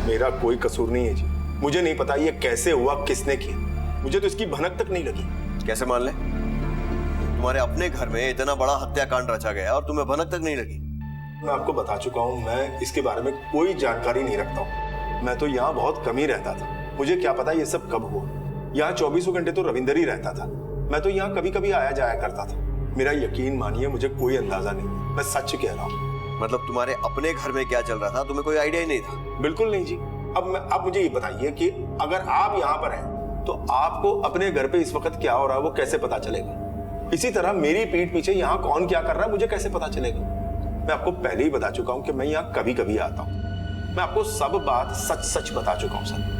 मेरा कोई कसूर नहीं है जी। मुझे नहीं पता ये कैसे हुआ, किसने किया। मुझे तो इसकी भनक तक नहीं लगी। कैसे मान ले? तुम्हारे अपने घर में इतना बड़ा हत्याकांड रचा गया और तुम्हें भनक तक नहीं लगी? मैं आपको बता चुका हूँ, मैं इसके बारे में कोई जानकारी नहीं रखता हूँ। मैं तो यहाँ बहुत कम ही रहता था, मुझे क्या पता ये सब कब हुआ। यहाँ 24 घंटे तो रविंदर ही रहता था। मैं तो यहाँ कभी कभी आया जाया करता था। मेरा यकीन मानिए, मुझे कोई अंदाजा नहीं, मैं सच कह रहा हूँ। मतलब तुम्हारे अपने घर में क्या चल रहा था तुम्हें कोई आइडिया ही नहीं था? बिल्कुल नहीं जी। अब मुझे ये बताइए कि अगर आप यहाँ पर हैं तो आपको अपने घर पे इस वक्त क्या हो रहा है वो कैसे पता चलेगा? इसी तरह मेरी पीठ पीछे यहाँ कौन क्या कर रहा है मुझे कैसे पता चलेगा? मैं आपको पहले ही बता चुका हूँ कि मैं यहाँ कभी कभी आता हूँ। मैं आपको सब बात सच सच बता चुका हूँ सर।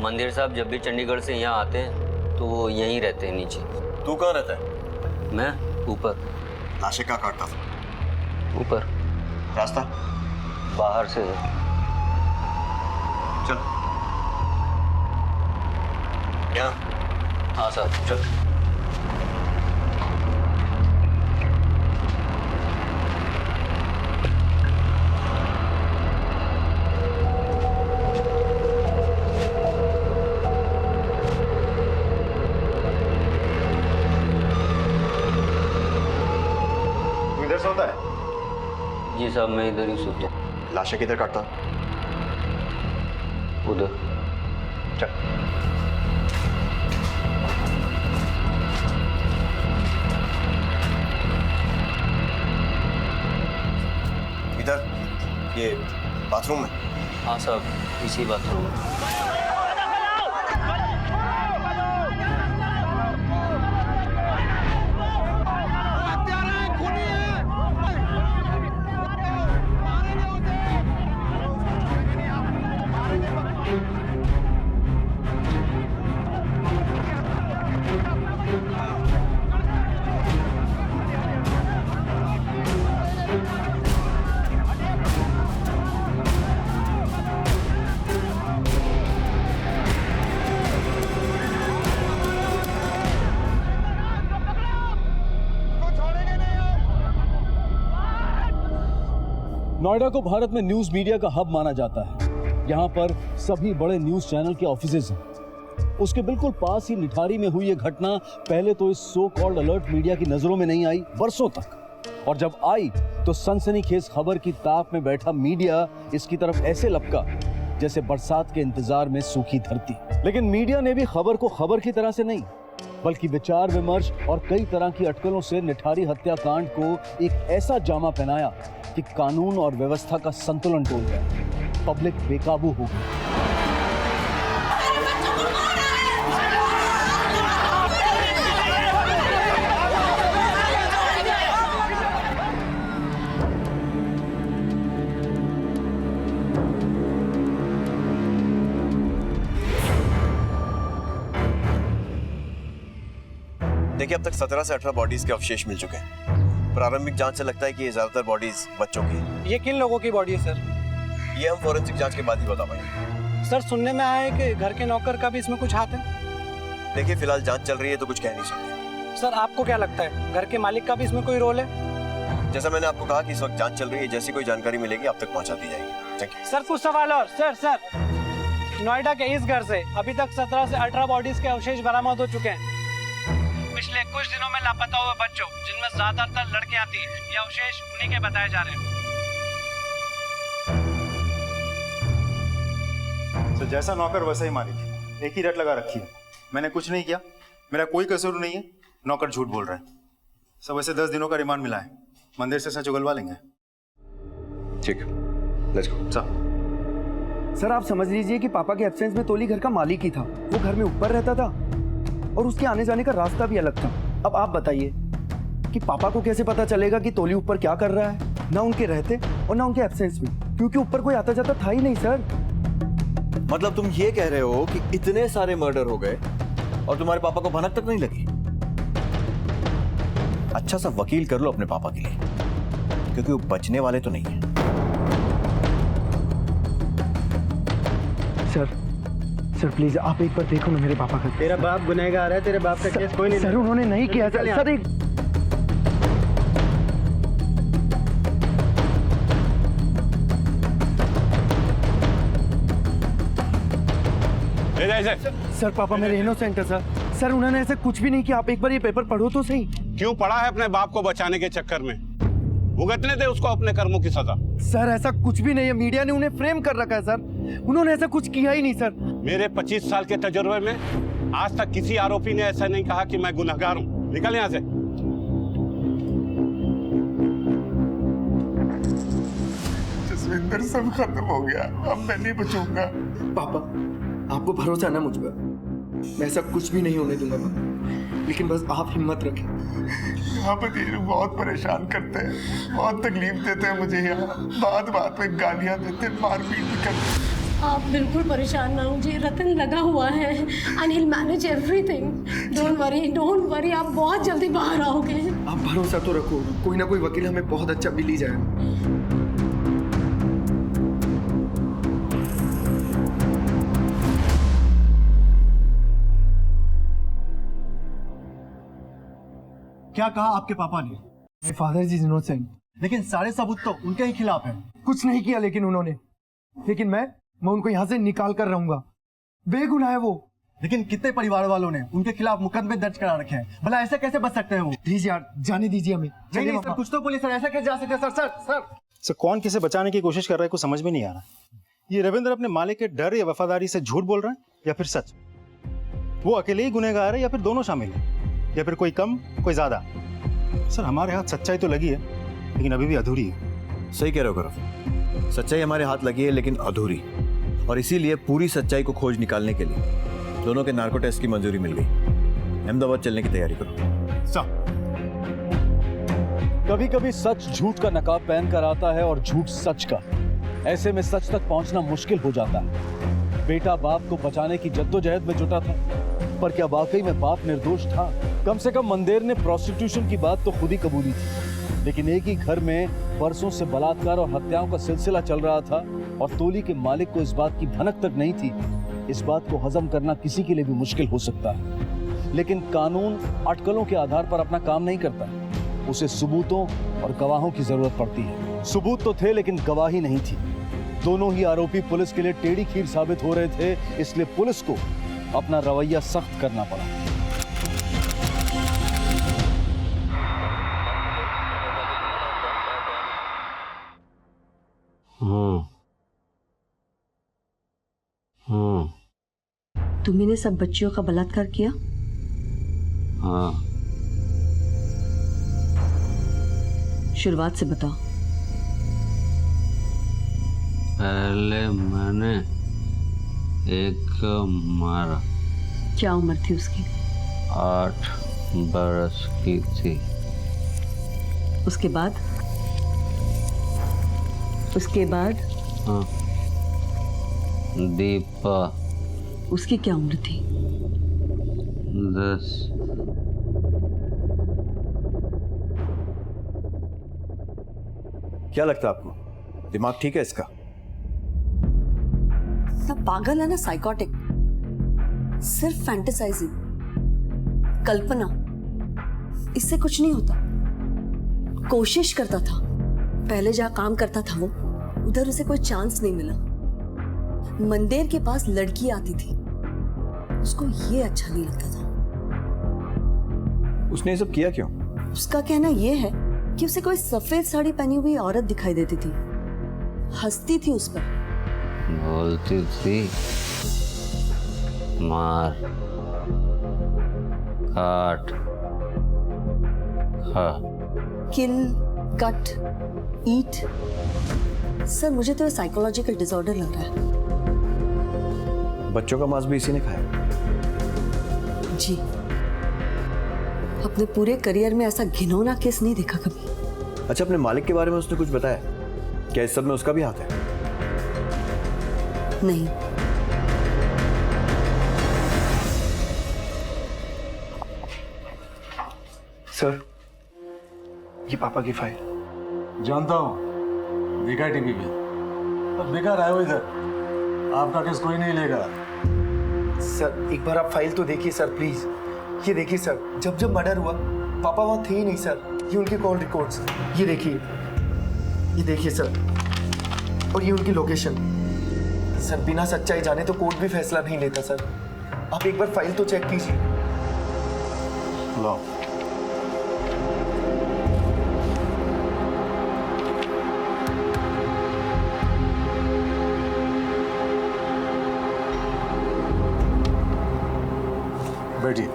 मंदिर साहब जब भी चंडीगढ़ से यहाँ आते हैं तो वो यहीं रहते हैं नीचे। तू कहाँ रहता है? मैं ऊपर। लाशें कहाँ काटता था? ऊपर। रास्ता बाहर से है। चल यहाँ। हाँ साहब चल। सोता है? जी साहब मैं इधर ही सोता हूँ। लाशें किधर काटता? उधर। चल। इधर ये बाथरूम में? हाँ साहब इसी बाथरूम में। नोएडा को भारत में न्यूज मीडिया का हब माना जाता है। यहाँ पर सभी बड़े न्यूज चैनल के ऑफिसेज हैं। उसके बिल्कुल पास ही निठारी में हुई ये घटना पहले तो इस सो कॉल्ड अलर्ट मीडिया की नजरों में नहीं आई वर्षों तक, और जब आई तो सनसनीखेज खबर की ताक में बैठा मीडिया इसकी तरफ ऐसे लपका जैसे बरसात के इंतजार में सूखी धरती। लेकिन मीडिया ने भी खबर को खबर की तरह से नहीं बल्कि विचार विमर्श और कई तरह की अटकलों से निठारी हत्याकांड को एक ऐसा जामा पहनाया कि कानून और व्यवस्था का संतुलन टूट गया। पब्लिक बेकाबू हो गई। देखिए, अब तक 17 से 18 बॉडीज के अवशेष मिल चुके हैं। प्रारंभिक जांच से लगता है कि ये ज्यादातर बॉडीज बच्चों की हैं। ये किन लोगों की बॉडी है सर? ये हम फोरेंसिक जांच के बाद ही बता पाएंगे। सर सुनने में आया है कि घर के नौकर का भी इसमें कुछ हाथ है। देखिए, फिलहाल जांच चल रही है तो कुछ कह नहीं सकते। सर आपको क्या लगता है, घर के मालिक का भी इसमें कोई रोल है? जैसा मैंने आपको कहा कि इस वक्त जांच चल रही है, जैसी कोई जानकारी मिलेगी आप तक पहुंचा दी जाएगी। Thank you. सर कुछ सवाल और। सर नोएडा के इस घर से अभी तक 17 से 18 बॉडीज के अवशेष बरामद हो चुके हैं। पिछले कुछ दिनों में लापता हुए बच्चों, जिनमें ज्यादातर लड़कियां थी, ये अवशेष उन्हीं के बताए जा रहे हैं। तो जैसा नौकर वैसा ही मालिक, एक ही रट लगा रखी है। मैंने कुछ नहीं किया, मेरा कोई कसूर नहीं है, नौकर झूठ बोल रहा है। सब वैसे 10 दिनों का रिमांड मिला है, मंदिर से सच उगलवा लेंगे। ठीक, लेट्स गो। सर आप समझ लीजिए कि पापा के एब्सेंस में तोली घर का मालिक ही था। वो घर में ऊपर रहता था और उसके आने जाने का रास्ता भी अलग था। अब आप बताइए कि पापा को कैसे पता चलेगा कि तोली ऊपर क्या कर रहा है, ना उनके रहते और ना उनके एब्सेंस में, क्योंकि ऊपर कोई आता जाता था ही नहीं सर। मतलब तुम ये कह रहे हो कि इतने सारे मर्डर हो गए और तुम्हारे पापा को भनक तक नहीं लगी? अच्छा सा वकील कर लो अपने पापा के लिए, क्योंकि वो बचने वाले तो नहीं है। सर प्लीज आप एक बार देखो ना मेरे पापा का। तेरा बाप गुनहगार है, तेरे बाप का केस कोई नहीं। सर उन्होंने नहीं किया सर एक सर पापा मेरे इनोसेंट है सर उन्होंने ऐसा कुछ भी नहीं किया। आप एक बार ये पेपर पढ़ो तो सही। क्यों पढ़ा है अपने बाप को बचाने के चक्कर में? भुगतने दे उसको अपने कर्मों की सजा। सर ऐसा कुछ भी नहीं है, मीडिया ने उन्हें फ्रेम कर रखा है सर। उन्होंने ऐसा कुछ किया ही नहीं सर। मेरे 25 साल के तजुर्बे में आज तक किसी आरोपी ने ऐसा नहीं कहा कि मैं गुनहगार हूँ। निकल यहाँ से। जसविंदर सब खत्म हो गया, अब मैं नहीं बचूंगा। पापा आपको भरोसा है ना मुझ पर? मैं ऐसा कुछ भी नहीं होने दूंगा, लेकिन बस आप हिम्मत रखें। यहाँ पर ये लोग बहुत परेशान करते हैं, बहुत तकलीफ देते हैं मुझे। यहाँ बात में गालियाँ देते हैं, मारपीट भी करते हैं। आप बिल्कुल परेशान ना होइए, रतन लगा हुआ है and he'll manage everything. Don't worry, आप बहुत जल्दी बाहर आओगे। आप भरोसा तो रखो, कोई ना कोई वकील हमें बहुत अच्छा मिल ही जाएगा। क्या कहा आपके पापा ने? My father is innocent. लेकिन सारे सबूत तो उनके ही खिलाफ हैं। कुछ नहीं किया लेकिन उन्होंने, लेकिन मैं उनको यहाँ से निकाल कर रहूंगा। बेगुनाह है वो। लेकिन कितने परिवार वालों ने उनके खिलाफ मुकदमे दर्ज करा रखे हैं? भला ऐसे कैसे बच सकते हैं वो? प्लीज यार जाने दीजिए हमें। नहीं सर, कुछ तो पुलिस ऐसा कैसे जा सकते हैं? सर कौन किसे बचाने की कोशिश कर रहा है कुछ समझ में नहीं आ रहा। ये रविंद्र अपने मालिक के डर या वफादारी से झूठ बोल रहा है या फिर सच? वो अकेले ही गुनहगार है या फिर दोनों शामिल है, या फिर कोई कम कोई ज्यादा? सर हमारे हाथ सच्चाई तो लगी है लेकिन अभी भी अधूरी है। सही कह रहे हो गौरव, सच्चाई हमारे हाथ लगी है लेकिन अधूरी, और इसीलिए पूरी सच्चाई को खोज निकालने के लिए दोनों के नार्को टेस्ट की मंजूरी मिल गई। अहमदाबाद चलने की तैयारी करो। कभी कभी सच झूठ का नकाब पहन कर आता है और झूठ सच का। ऐसे में सच तक पहुंचना मुश्किल हो जाता है। बेटा बाप को बचाने की जद्दोजहद में जुटा था, पर क्या वाकई में बाप निर्दोष था? कम से कम मंदेर ने प्रोस्टिट्यूशन की बात तो खुद ही कबूली थी, लेकिन एक ही घर में बरसों से बलात्कार और हत्याओं का सिलसिला चल रहा था और तोली के मालिक को इस बात की भनक तक नहीं थी। इस बात को हजम करना किसी के लिए भी मुश्किल हो सकता है, लेकिन कानून अटकलों के आधार पर अपना काम नहीं करता। उसे सबूतों और गवाहों की जरूरत पड़ती है। सबूत तो थे लेकिन गवाही नहीं थी। दोनों ही आरोपी पुलिस के लिए टेढ़ी खीर साबित हो रहे थे, इसलिए पुलिस को अपना रवैया सख्त करना पड़ा। तुमने सब बच्चियों का बलात्कार किया? हाँ। शुरुआत से बताओ। पहले मैंने एक मारा। क्या उम्र थी उसकी? 8 बरस की थी। उसके बाद? हाँ, दीपा। उसकी क्या उम्र थी? 10। क्या लगता है आपको, दिमाग ठीक है इसका? सब पागल है ना, साइकोटिक, सिर्फ फैंटेसाइजिंग, कल्पना, इससे कुछ नहीं होता। कोशिश करता था, पहले जहां काम करता था वो, उधर उसे कोई चांस नहीं मिला। मंदिर के पास लड़की आती थी, उसको ये अच्छा नहीं लगता था। उसने ये सब किया क्यों? उसका कहना ये है कि उसे कोई सफेद साड़ी पहनी हुई औरत दिखाई देती थी, हंसती थी उस पर, बोलती थी मार काट खा, किल कट ईट। सर मुझे तो साइकोलॉजिकल डिसऑर्डर लग रहा है। बच्चों का मांस भी इसी ने खाया? जी, अपने पूरे करियर में ऐसा घिनौना केस नहीं देखा कभी। अच्छा, अपने मालिक के बारे में उसने कुछ बताया? क्या इस सब में उसका भी हाथ है? नहीं। सर, ये पापा की फाइल। जानता हूँ, देखा है टीवी पे। अब बेकार आए हो इधर, आपका केस कोई नहीं लेगा। सर एक बार आप फाइल तो देखिए सर प्लीज। ये देखिए सर, जब जब मर्डर हुआ पापा वहाँ थे ही नहीं सर। ये उनके कॉल रिकॉर्ड्स, ये देखिए सर, और ये उनकी लोकेशन। सर बिना सच्चाई जाने तो कोर्ट भी फैसला नहीं लेता सर। आप एक बार फाइल तो चेक कीजिए। लो, बैठिए।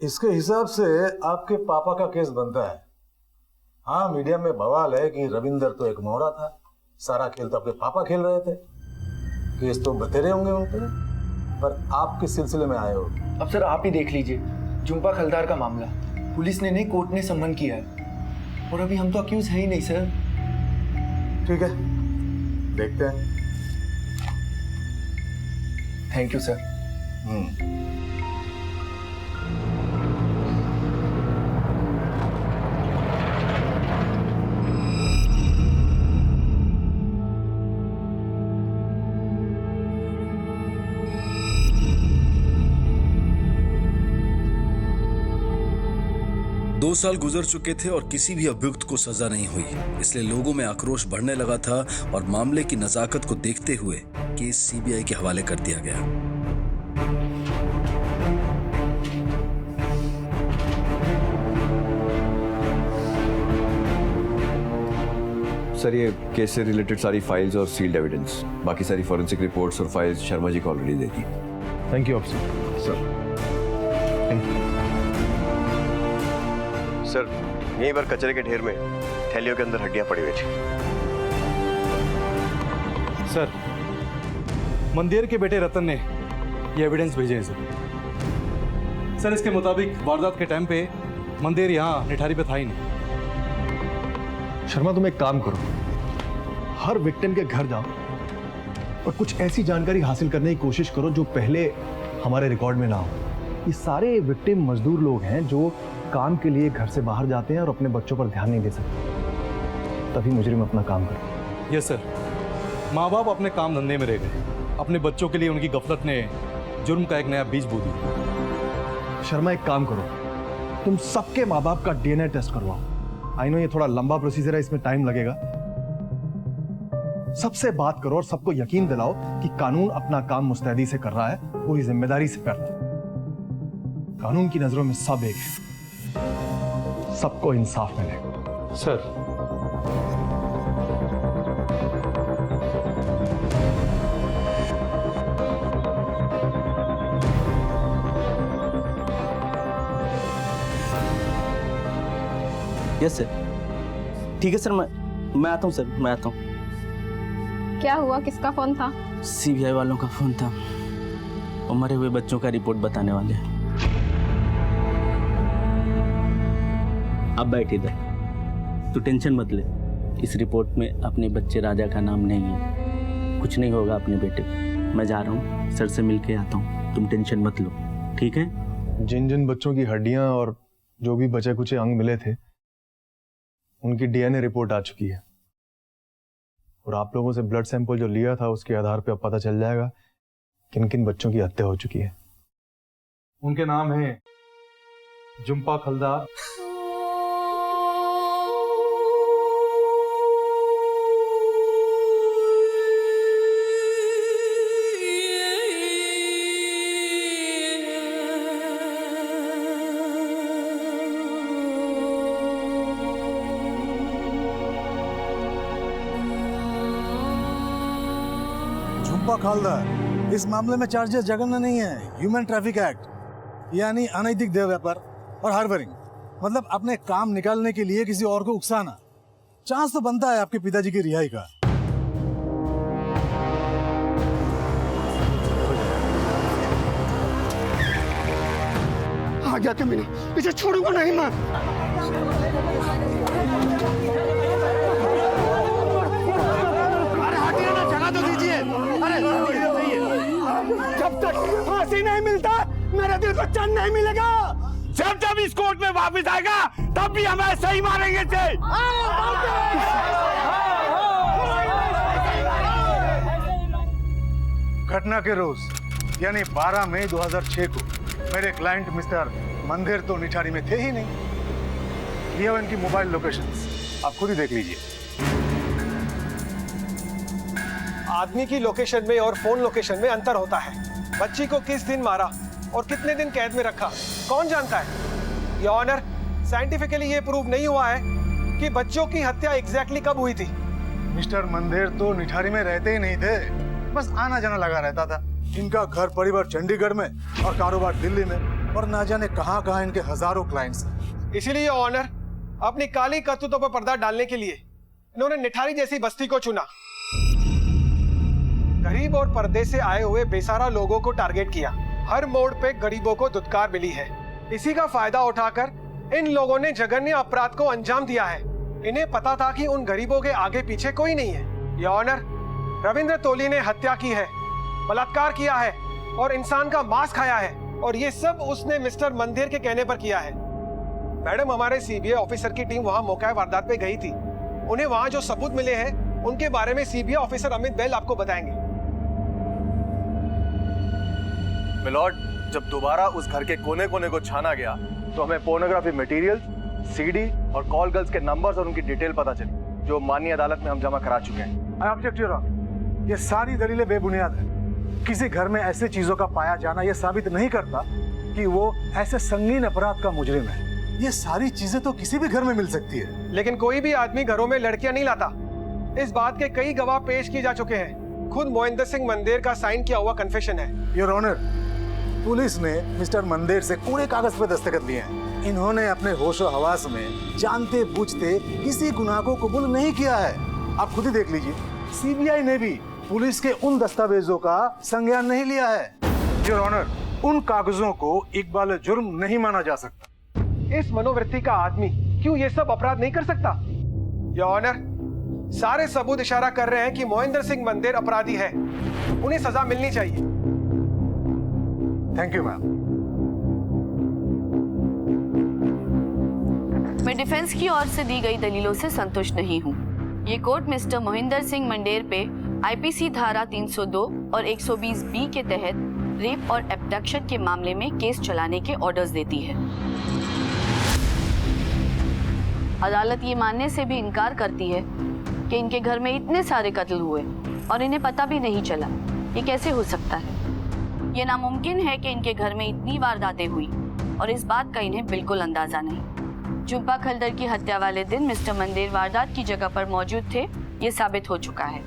इसके हिसाब से आपके पापा का केस बनता है। हाँ, मीडिया में बवाल है कि रविंदर तो एक मोहरा था, सारा खेल तो आपके पापा खेल रहे थे। केस तो बतेरे होंगे उन पे, पर आप किस सिलसिले में आए हो? अब सर आप ही देख लीजिए, जुम्पा खलदार का मामला पुलिस ने नहीं, कोर्ट ने सम्मन किया है, और अभी हम तो अक्यूज है ही नहीं सर। ठीक है, देखते हैं। Thank you sir. दो साल गुजर चुके थे और किसी भी अभियुक्त को सजा नहीं हुई, इसलिए लोगों में आक्रोश बढ़ने लगा था और मामले की नजाकत को देखते हुए केस सीबीआई के हवाले कर दिया गया। सर, ये केस से रिलेटेड सारी फाइल्स और सील्ड एविडेंस, बाकी सारी फॉरेंसिक रिपोर्ट्स और फाइल्स शर्मा जी को already they the. Thank you officer. Sir thank you. Sir, यहीं पर कचरे के ढेर में थैलियों के अंदर हड्डियां पड़ी हुई थी। सर, मंदिर के बेटे रतन ने ये एविडेंस भेजे हैं सर। सर, इसके मुताबिक वारदात के टाइम पे मंदिर यहाँ निठारी पे था ही नहीं। शर्मा, तुम एक काम करो, हर विक्टिम के घर जाओ और कुछ ऐसी जानकारी हासिल करने की कोशिश करो जो पहले हमारे रिकॉर्ड में ना हो। ये सारे विक्टिम मजदूर लोग हैं जो काम के लिए घर से बाहर जाते हैं और अपने बच्चों पर ध्यान नहीं दे सकते, तभी मुजरिम अपना काम करे। यस सर, माँ बाप अपने काम धंधे में रह गए, अपने बच्चों के लिए उनकी गफलत ने जुर्म का एक नया बीज बो दिया। शर्मा, एक काम करो, तुम सबके माँ बाप का डीएनए टेस्ट करवाओ। आई नो ये थोड़ा लंबा प्रोसीजर है, इसमें टाइम लगेगा। सबसे बात करो और सबको यकीन दिलाओ कि कानून अपना काम मुस्तैदी से कर रहा है, पूरी जिम्मेदारी से कर रहा है। कानून की नजरों में सब एक है, सबको इंसाफ मिलेगा। Sir, yes sir. ठीक है सर, मैं आता हूँ सर, मैं आता हूँ। क्या हुआ, किसका फोन था? सीबीआई वालों का फोन था, और मरे हुए बच्चों का रिपोर्ट बताने वाले हैं। अब बैठ इधर, तू टेंशन मत ले, इस रिपोर्ट में अपने बच्चे राजा का नाम नहीं है, कुछ नहीं होगा अपने बेटे को। मैं जा रहा हूँ, सर से मिल के आता हूँ, तुम टेंशन मत लो, ठीक है? जिन जिन बच्चों की हड्डियां और जो भी बचे कुचे अंग मिले थे उनकी डीएनए रिपोर्ट आ चुकी है और आप लोगों से ब्लड सैंपल जो लिया था उसके आधार पे अब पता चल जाएगा किन किन बच्चों की हत्या हो चुकी है। उनके नाम है जुम्पा खलदार, झुम्पा खालदार। इस मामले में चार्जेस जघन्य नहीं है, ह्यूमन ट्रैफिक एक्ट यानी अनैतिक देह व्यापार और हार्बरिंग, मतलब अपने काम निकालने के लिए किसी और को उकसाना। चांस तो बनता है आपके पिताजी की रिहाई का। आ गया क्या मैंने, इसे छोड़ूंगा नहीं मैं। अरे हटिए ना, जगह तो दीजिए। अरे जब तक फांसी नहीं मिलता मेरे दिल को चैन नहीं मिलेगा। जब जब इस कोर्ट में वापस आएगा तब भी हम ऐसे ही मारेंगे इसे। घटना के रोज यानी 12 मई 2006 को मेरे क्लाइंट मिस्टर मंदिर तो निठारी में थे ही नहीं। ये इनकी मोबाइल लोकेशंस आप खुद ही देख लीजिए। आदमी की लोकेशन में और फोन लोकेशन में अंतर होता है। बच्ची को किस दिन मारा और कितने दिन कैद में रखा कौन जानता है। योर ऑनर, साइंटिफिकली ये प्रूव नहीं हुआ है कि बच्चों की हत्या एग्जैक्टली कब हुई थी। मिस्टर मंदिर तो निठारी में रहते ही नहीं थे, बस आना जाना लगा रहता था। इनका घर परिवार चंडीगढ़ में और कारोबार दिल्ली में, और ना जाने कहां कहां इनके हजारों क्लाइंट्स। इसीलिए ऑनर, अपनी काली करतूतों पर पर्दा डालने के लिए इन्होंने निठारी जैसी बस्ती को चुना। गरीब और पर्दे से आए हुए बेसहारा लोगों को टारगेट किया। हर मोड़ पे गरीबों को धुतकार मिली है। इसी का फायदा उठाकर इन लोगों ने जघन्य अपराध को अंजाम दिया है। इन्हें पता था कि उन गरीबों के आगे पीछे कोई नहीं है। योर ऑनर, रविंद्र तोली ने हत्या की है, बलात्कार किया है और इंसान का मांस खाया है, और ये सब उसने मिस्टर मंदिर के कहने पर किया है। मैडम, हमारे सीबीआई ऑफिसर की टीम वहां मौका वारदात पे गई थी। उन्हें वहां जो सबूत मिले हैं उनके बारे में सीबीआई ऑफिसर अमित बैल आपको बताएंगे। मिलॉर्ड, जब दोबारा उस घर के कोने कोने को छाना गया तो हमें पोर्नोग्राफी मटेरियल, सीडी और कॉल गर्ल्स के नंबर्स और उनकी डिटेल पता चली, जो माननीय अदालत में हम जमा करा चुके हैं। आई ऑब्जेक्ट योर ऑनर, ये सारी दलीलें बेबुनियाद है। किसी घर में ऐसे चीजों का पाया जाना यह साबित नहीं करता कि वो ऐसे संगीन अपराध का मुजरिम है। ये सारी चीजें तो किसी भी घर में मिल सकती है। लेकिन कोई भी आदमी घरों में लड़कियां नहीं लाता। इस बात के कई गवाह पेश किए जा चुके हैं। खुद मोहिंदर सिंह मंदिर का साइन किया हुआ कन्फेशन है। योर ऑनर, पुलिस ने मिस्टर मंदिर से पूरे कागज पे दस्तखत लिए हैं। इन्होंने अपने होशो हवास में जानते बूझते किसी गुनाह को कबूल नहीं किया है। आप खुद ही देख लीजिए, सीबीआई ने भी पुलिस के उन दस्तावेजों का संज्ञान नहीं लिया है। योर ऑनर, उन कागजों को इकबाल जुर्म नहीं माना जा सकता। इस मनोवृत्ति का आदमी क्यों ये सब अपराध नहीं कर सकता? योर ऑनर, सारे सबूत इशारा कर रहे हैं कि मोहिंदर सिंह मंदिर अपराधी है। उन्हें सजा मिलनी चाहिए। Thank you ma'am. मैं डिफेंस की ओर से दी गई दलीलों से संतुष्ट नहीं हूँ। ये कोर्ट मिस्टर मोहिंदर सिंह मंडेर पे आईपीसी धारा 302 और 120 बी के तहत रेप और एब्डक्शन के मामले में केस चलाने के ऑर्डर्स देती है। अदालत ये मानने से भी इनकार करती है कि इनके घर में इतने सारे कत्ल हुए और इन्हें पता भी नहीं चला। ये कैसे हो सकता है? ये नामुमकिन है कि इनके घर में इतनी वारदातें हुई और इस बात का इन्हें बिल्कुल अंदाजा नहीं। जुम्पा खलदर की हत्या वाले दिन मिस्टर मंदिर वारदात की जगह पर मौजूद थे, ये साबित हो चुका है।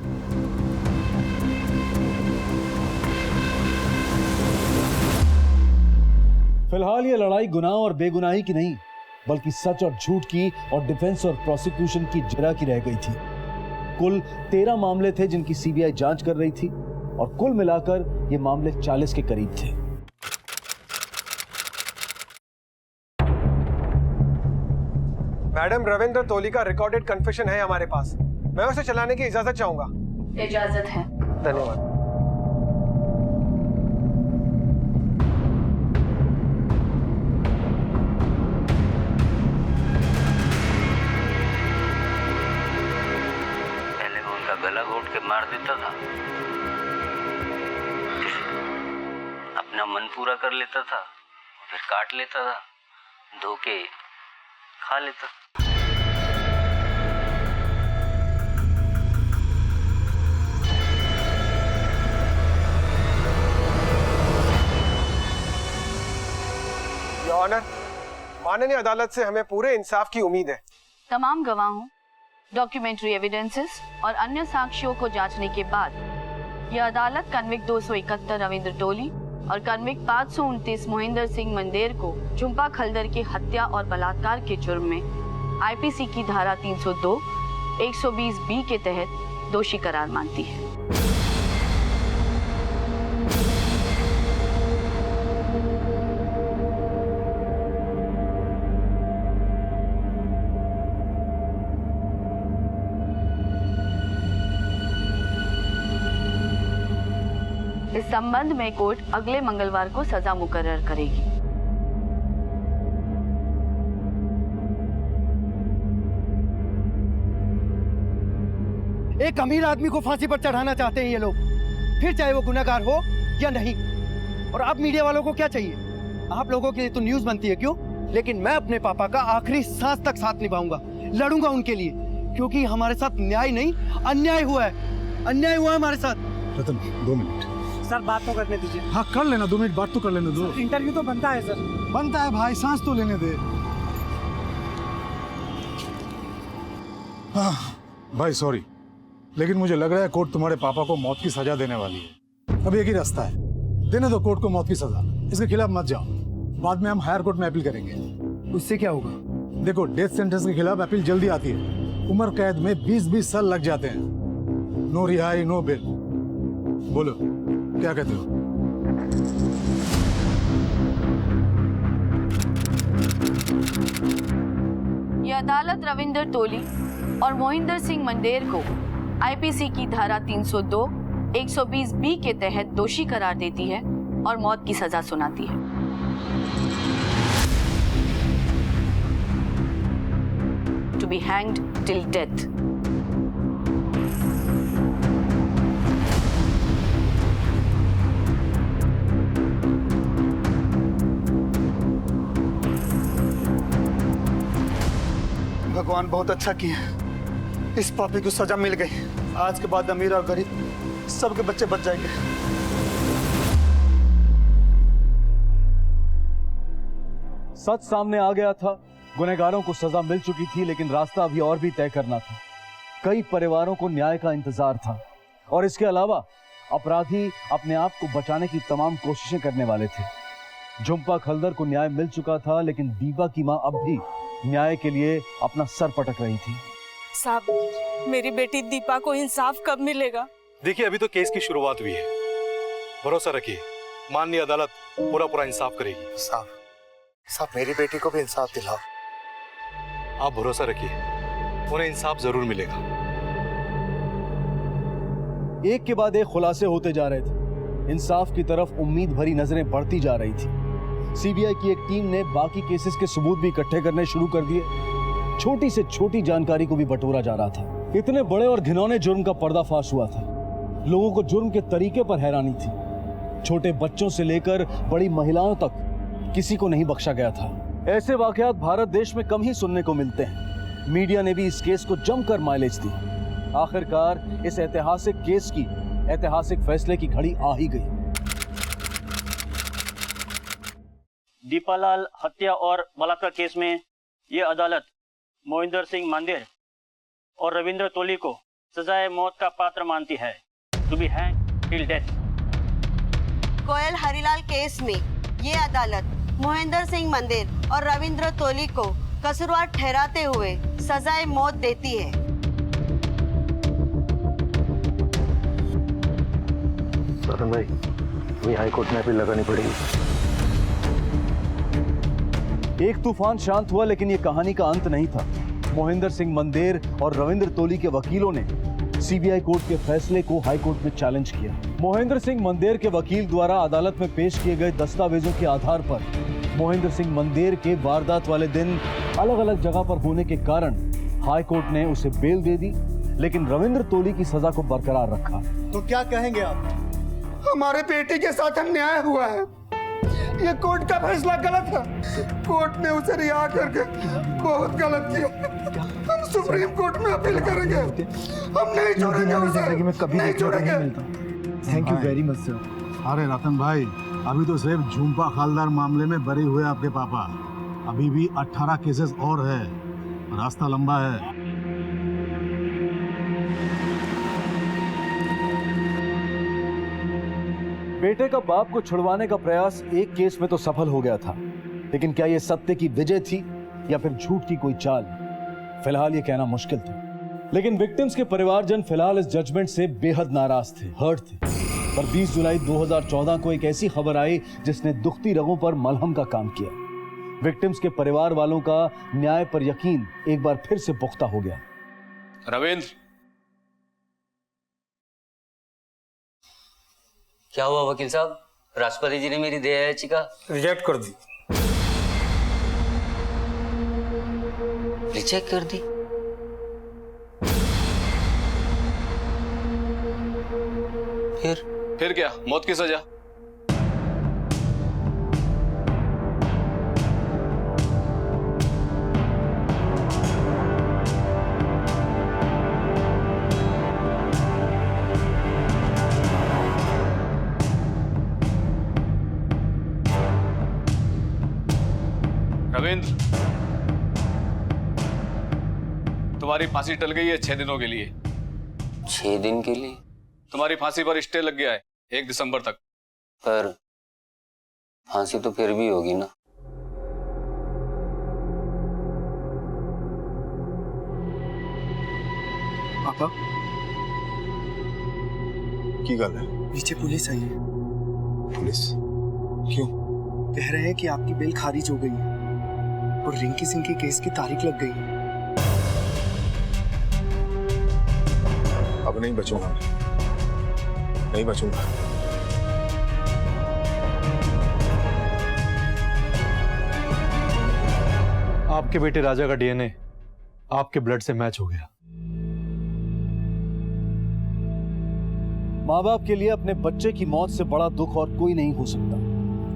फिलहाल ये लड़ाई गुनाह और बेगुनाही की नहीं, बल्कि सच और झूठ की और डिफेंस और प्रोसिक्यूशन की जरा की रह गई थी। कुल 13 मामले थे जिनकी सीबीआई जांच कर रही थी, और कुल मिलाकर ये मामले 40 के करीब थे। मैडम, रविंद्र तोली का रिकॉर्डेड कन्फेशन है हमारे पास। मैं उसे चलाने की इजाजत चाहूंगा। इजाजत है। धन्यवाद। मार देता था, अपना मन पूरा कर लेता था, फिर काट लेता था, धोके खा लेता। योर ऑनर, माननीय अदालत से हमें पूरे इंसाफ की उम्मीद है। तमाम गवाहों, डॉक्यूमेंट्री एविडेंसेस और अन्य साक्ष्यों को जांचने के बाद यह अदालत कन्विक्ट 271 रविंद्र टोली और कन्विक्ट 529 मोहिंदर सिंह मंदेर को झुम्पा खलदर की हत्या और बलात्कार के जुर्म में आईपीसी की धारा 302, 120 बी के तहत दोषी करार मानती है। इस संबंध में कोर्ट अगले मंगलवार को सजा मुकर्रर करेगी। एक अमीर आदमी को फांसी पर चढ़ाना चाहते हैं ये लोग, फिर चाहे वो गुनहगार हो या नहीं। और अब मीडिया वालों को क्या चाहिए? आप लोगों के लिए तो न्यूज़ बनती है, क्यों? लेकिन मैं अपने पापा का आखिरी सांस तक साथ निभाऊंगा, लड़ूंगा उनके लिए, क्योंकि हमारे साथ न्याय नहीं अन्याय हुआ है। अन्याय हुआ है हमारे साथ। रतन 2 मिनट सर, बात तो करने दीजिए। हाँ कर लेना, 2 मिनट बात तो कर लेने दो। इंटरव्यू तो बनता है सर। बनता है भाई, सांस तो लेने दे। हाँ भाई सॉरी, लेकिन मुझे लग रहा है कोर्ट तुम्हारे पापा को मौत की सजा देने वाली है। अब एक ही रास्ता है, देने दो कोर्ट को मौत की सजा। इसके खिलाफ मत जाओ, बाद में हम हायर कोर्ट में अपील करेंगे। उससे क्या होगा? देखो, डेथ सेंटेंस के खिलाफ अपील जल्दी आती है, उम्र कैद में 20-20 साल लग जाते हैं। नो रिहाई नो बेल। बोलो क्या कहते हो? यह अदालत रविंदर टोली और मोहिंदर सिंह मंदेर को आईपीसी की धारा 302, 120 बी के तहत दोषी करार देती है और मौत की सजा सुनाती है। To be hanged till death. भगवान बहुत अच्छा किया, इस पापी को सजा मिल गई। आज के बाद अमीर और गरीब सबके बच्चे बच जाएंगे। सच सामने आ गया था, गुनहगारों को सजा मिल चुकी थी, लेकिन रास्ता अभी और भी तय करना था। कई परिवारों को न्याय का इंतजार था और इसके अलावा अपराधी अपने आप को बचाने की तमाम कोशिशें करने वाले थे। झुम्पा खलदर को न्याय मिल चुका था, लेकिन दीपा की मां अब भी न्याय के लिए अपना सर पटक रही थी। साहब, मेरी बेटी दीपा को इंसाफ कब मिलेगा? देखिए, अभी तो केस की शुरुआत हुई है, भरोसा रखिए, माननीय अदालत पूरा इंसाफ करेगी। साहब मेरी बेटी को भी इंसाफ दिलाओ। आप भरोसा रखिए, उन्हें इंसाफ जरूर मिलेगा। एक के बाद एक खुलासे होते जा रहे थे। इंसाफ की तरफ उम्मीद भरी नजरें बढ़ती जा रही थी। सीबीआई की एक टीम ने बाकी केसेस के सबूत भी इकट्ठे करने शुरू कर दिए। छोटी से छोटी जानकारी को भी बटोरा जा रहा था। इतने बड़े और घिनौने जुर्म का पर्दाफाश हुआ था। लोगों को जुर्म के तरीके पर हैरानी थी। छोटे बच्चों से लेकर बड़ी महिलाओं तक किसी को नहीं बख्शा गया था। ऐसे वाकयात भारत देश में कम ही सुनने को मिलते हैं। मीडिया ने भी इस केस को जमकर माइलेज दी। आखिरकार इस ऐतिहासिक केस की ऐतिहासिक फैसले की घड़ी आ ही गई। दीपालाल हत्या और बलात्कार केस में यह अदालत मोहिंदर सिंह मंदेर और रविंद्र तोली को सजाए मौत का पात्र मानती है, to be hanged till death. Koyal Harilal case में ये अदालत मोहिंदर सिंह मंदेर और रविंद्र तोली को कसूरवार ठहराते हुए सजाए मौत देती है। सर भाई, ये हाई कोर्ट में अपील लगानी पड़ेगी। एक तूफान शांत हुआ, लेकिन ये कहानी का अंत नहीं था। मोहिंदर सिंह मंदेर और रविंद्र तोली के वकीलों ने सीबीआई कोर्ट के फैसले को हाई कोर्ट में चैलेंज किया। मोहिंदर सिंह मंदेर के वकील द्वारा अदालत में पेश किए गए दस्तावेजों के आधार पर मोहिंदर सिंह मंदेर के वारदात वाले दिन अलग अलग जगह पर होने के कारण हाई कोर्ट ने उसे बेल दे दी, लेकिन रविंद्र तोली की सजा को बरकरार रखा। तो क्या कहेंगे आप? हमारे बेटे के साथ अन्याय हुआ है, ये कोर्ट का फैसला गलत है। कोर्ट ने उसे रिहा करके बहुत गलत किया। हम सुप्रीम कोर्ट में अपील करेंगे। हम नहीं छोड़ेंगे उसे, मैं कभी नहीं छोड़ेंगे। Thank you very much sir. अरे रतन भाई, अभी तो सिर्फ झुम्पा खालदार मामले में बरी हुए आपके पापा। अभी भी 18 केसेस और है, रास्ता लंबा है। बेटे का बाप को छुड़वाने का प्रयास एक केस में तो सफल हो गया था, लेकिन क्या यह सत्य की विजय थी या फिर झूठ की कोई चाल? फिलहाल यह कहना मुश्किल था। लेकिन विक्टिम्स के परिवारजन फिलहाल इस जजमेंट से बेहद नाराज थे, हर्ट थे। पर 20 जुलाई 2014 को एक ऐसी खबर आई जिसने दुखती रगों पर मलहम का काम किया। विक्टिम्स के परिवार वालों का न्याय पर यकीन एक बार फिर से पुख्ता हो गया। रविंद्र, क्या हुआ वकील साहब? राष्ट्रपति जी ने मेरी दया याचिका रिजेक्ट कर दी। रिजेक्ट कर दी? फिर क्या? मौत की सजा? रविंद्र, तुम्हारी फांसी टल गई है 6 दिनों के लिए। 6 दिन के लिए? तुम्हारी फांसी पर स्टे लग गया है 1 दिसंबर तक। पर फांसी तो फिर भी होगी ना? पापा की गल है? नीचे पुलिस आई है। पुलिस क्यों? कह रहे हैं कि आपकी बेल खारिज हो गई है और रिंकी सिंह के केस की तारीख लग गई है। अब नहीं बचूंगा, नहीं बचूंगा। आपके बेटे राजा का डीएनए आपके ब्लड से मैच हो गया। माँ बाप के लिए अपने बच्चे की मौत से बड़ा दुख और कोई नहीं हो सकता।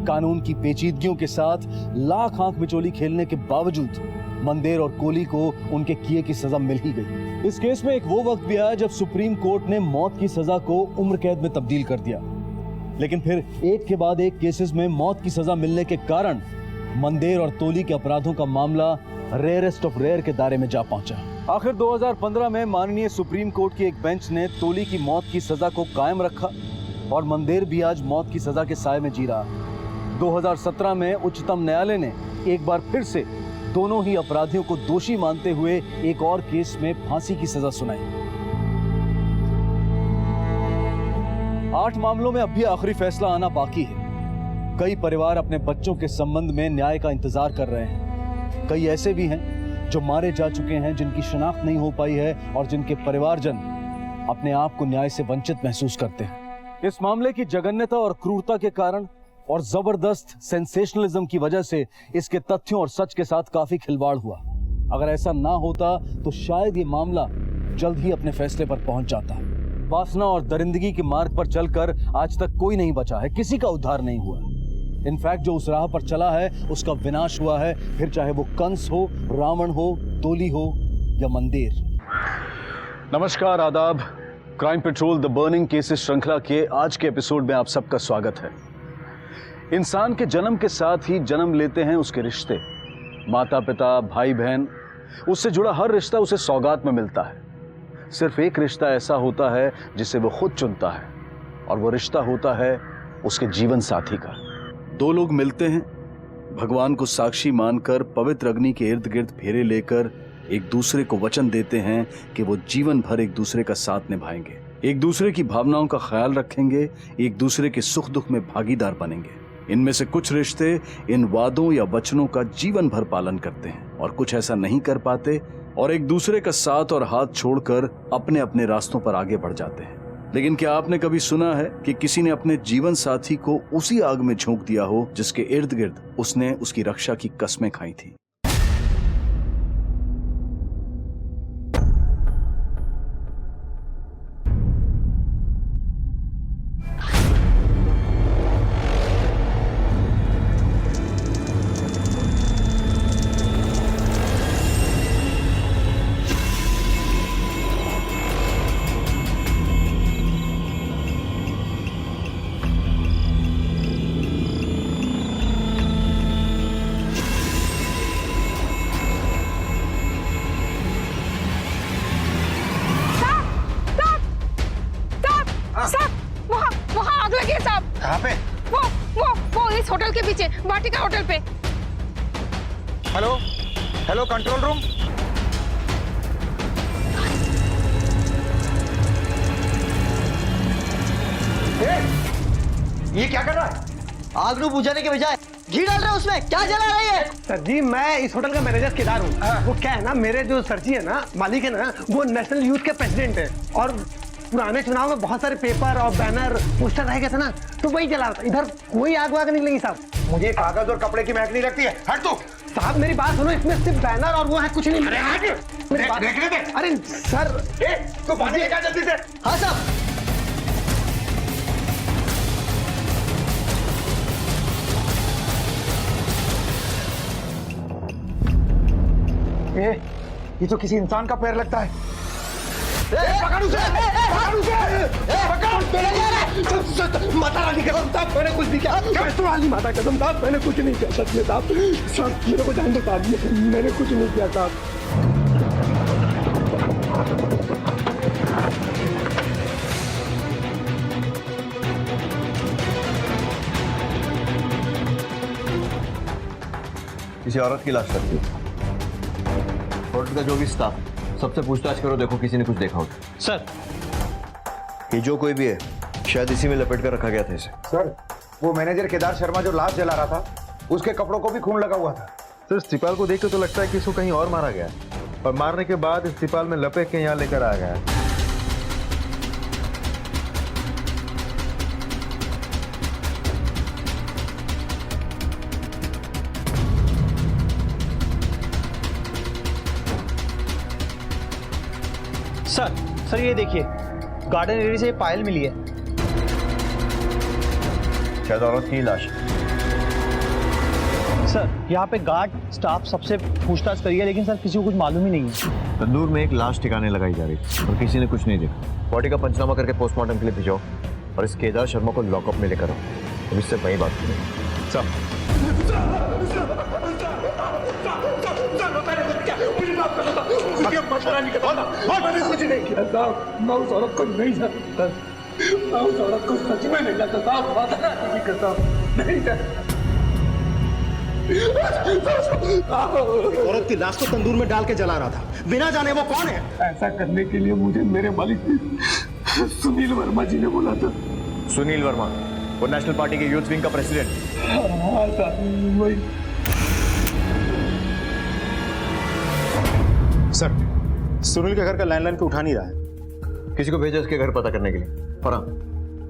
कानून की पेचीदगियों के साथ लाख आंख मिचोली खेलने के बावजूद मंदेर और कोली को उनके किए की सजा मिल ही गई। इस केस में एक वो वक्त भी आया जब सुप्रीम कोर्ट ने मौत की सजा को उम्र कैद में तब्दील कर दिया, लेकिन फिर एक के बाद एक केसेस में मौत की सजा मिलने के कारण मंदेर और तोली के अपराधों का मामला रेयरेस्ट ऑफ रेयर के दायरे में जा पहुंचा। आखिर 2015 में माननीय सुप्रीम कोर्ट की एक बेंच ने तोली की मौत की सजा को कायम रखा और मंदेर भी आज मौत की सजा के साए में जी रहा। 2017 में उच्चतम न्यायालय ने एक बार फिर से दोनों ही अपराधियों को दोषी मानते हुए एक और केस में फांसी की सजा सुनाई। 8 मामलों में अब भी आखिरी फैसला आना बाकी है। कई परिवार अपने बच्चों के संबंध में न्याय का इंतजार कर रहे हैं। कई ऐसे भी हैं जो मारे जा चुके हैं, जिनकी शिनाख्त नहीं हो पाई है और जिनके परिवारजन अपने आप को न्याय से वंचित महसूस करते हैं। इस मामले की जघन्यता और क्रूरता के कारण और जबरदस्त सेंसेशनलिज्म की वजह से इसके तथ्यों और सच के साथ काफी खिलवाड़ हुआ। अगर ऐसा ना होता तो शायद ये मामला जल्द ही अपने फैसले पर पहुंच जाता। वासना और दरिंदगी के मार्ग पर चलकर आज तक कोई नहीं बचा है, किसी का उद्धार नहीं हुआ। इनफैक्ट जो उस राह पर चला है उसका विनाश हुआ है, फिर चाहे वो कंस हो, रावण हो, तोली हो या मंदेर। नमस्कार, आदाब। Crime petrol the burning cases श्रृंखला के आज के एपिसोड में आप सबका स्वागत है। इंसान के जन्म के साथ ही जन्म लेते हैं उसके रिश्ते। माता पिता, भाई बहन, उससे जुड़ा हर रिश्ता उसे सौगात में मिलता है। सिर्फ एक रिश्ता ऐसा होता है जिसे वो खुद चुनता है, और वो रिश्ता होता है उसके जीवन साथी का। 2 लोग मिलते हैं, भगवान को साक्षी मानकर पवित्र अग्नि के इर्द गिर्द फेरे लेकर एक दूसरे को वचन देते हैं कि वो जीवन भर एक दूसरे का साथ निभाएंगे, एक दूसरे की भावनाओं का ख्याल रखेंगे, एक दूसरे के सुख दुख में भागीदार बनेंगे। इनमें से कुछ रिश्ते इन वादों या वचनों का जीवन भर पालन करते हैं और कुछ ऐसा नहीं कर पाते और एक दूसरे का साथ और हाथ छोड़कर अपने अपने रास्तों पर आगे बढ़ जाते हैं। लेकिन क्या आपने कभी सुना है कि किसी ने अपने जीवन साथी को उसी आग में झोंक दिया हो जिसके इर्द गिर्द उसने उसकी रक्षा की कस्में खाई थी? नीचे वाटिका होटल पे। Hello hello control room. ये क्या कर रहा है? आग को बुझाने के बजाय घी डाल रहे हो उसमें, क्या जला रही है? सर जी मैं इस होटल का मैनेजर केदार हूँ। वो क्या है ना, मेरे जो सरजी है ना, मालिक है ना, वो नेशनल यूथ के प्रेसिडेंट है और पुराने चुनाव में बहुत सारे पेपर और बैनर पोस्टर रह गए थे ना, तो वही जला रहा था। इधर कोई आग वाग नहीं लगी साहब। मुझे कागज और कपड़े की महक नहीं लगती है, हट तू। साहब मेरी बात सुनो, इसमें सिर्फ बैनर और वो है, कुछ नहीं। अरे हट, देखने दे। अरे सर तू पानी लेकर जल्दी से। हाँ साहब। ये तो किसी इंसान का पैर लगता है। पकड़ उसे, पकड़ उसे, पकड़। माता रानी कसम साहब मैंने कुछ नहीं किया। रानी माता कसम साहब मैंने कुछ नहीं किया। सच में साहब, साहब मेरे को जान दो साहब, मैंने कुछ नहीं किया साहब। किसी औरत की लाश रखी है। होटल का जो भी स्टाफ सबसे पूछताछ करो, देखो किसी ने कुछ देखा हो। सर ये जो कोई भी है शायद इसी में लपेट कर रखा गया था इसे। सर वो मैनेजर केदार शर्मा जो लाश जला रहा था, उसके कपड़ों को भी खून लगा हुआ था। सर इस तिपाल को देख के तो लगता है कि इसको कहीं और मारा गया है और मारने के बाद इस तिपाल में लपेट के यहाँ लेकर आ गया है। सर ये देखिए, गार्डन एरिया से पायल मिली है। शायद औरत की लाश। सर यहाँ पे गार्ड स्टाफ सबसे पूछताछ करी है, लेकिन सर किसी को कुछ मालूम ही नहीं है। तंदूर में एक लाश ठिकाने लगाई जा रही थी और किसी ने कुछ नहीं देखा। बॉडी का पंचनामा करके पोस्टमार्टम के लिए भिजवाओ और इस केदार शर्मा को लॉकअप में लेकर आओ। अब इससे वही बात करेंगे। मैंने कुछ नहीं किया साहब, मैं उस औरत को नहीं जानता, मैं उस औरत को सच में नहीं जानता साहब, माता रानी की कसम नहीं जानता। औरत की लाश को तंदूर में डाल के जला रहा था, बिना जाने वो कौन है। ऐसा करने के लिए मुझे मेरे मालिक सुनील वर्मा जी ने बोला था। सुनील वर्मा वो नेशनल पार्टी के यूथ विंग का प्रेसिडेंट। हाँ साहब वही। सर सुनील के घर का लैंडलाइन को उठा नहीं रहा है। किसी को भेजा इसके घर पता करने के लिए। और हाँ,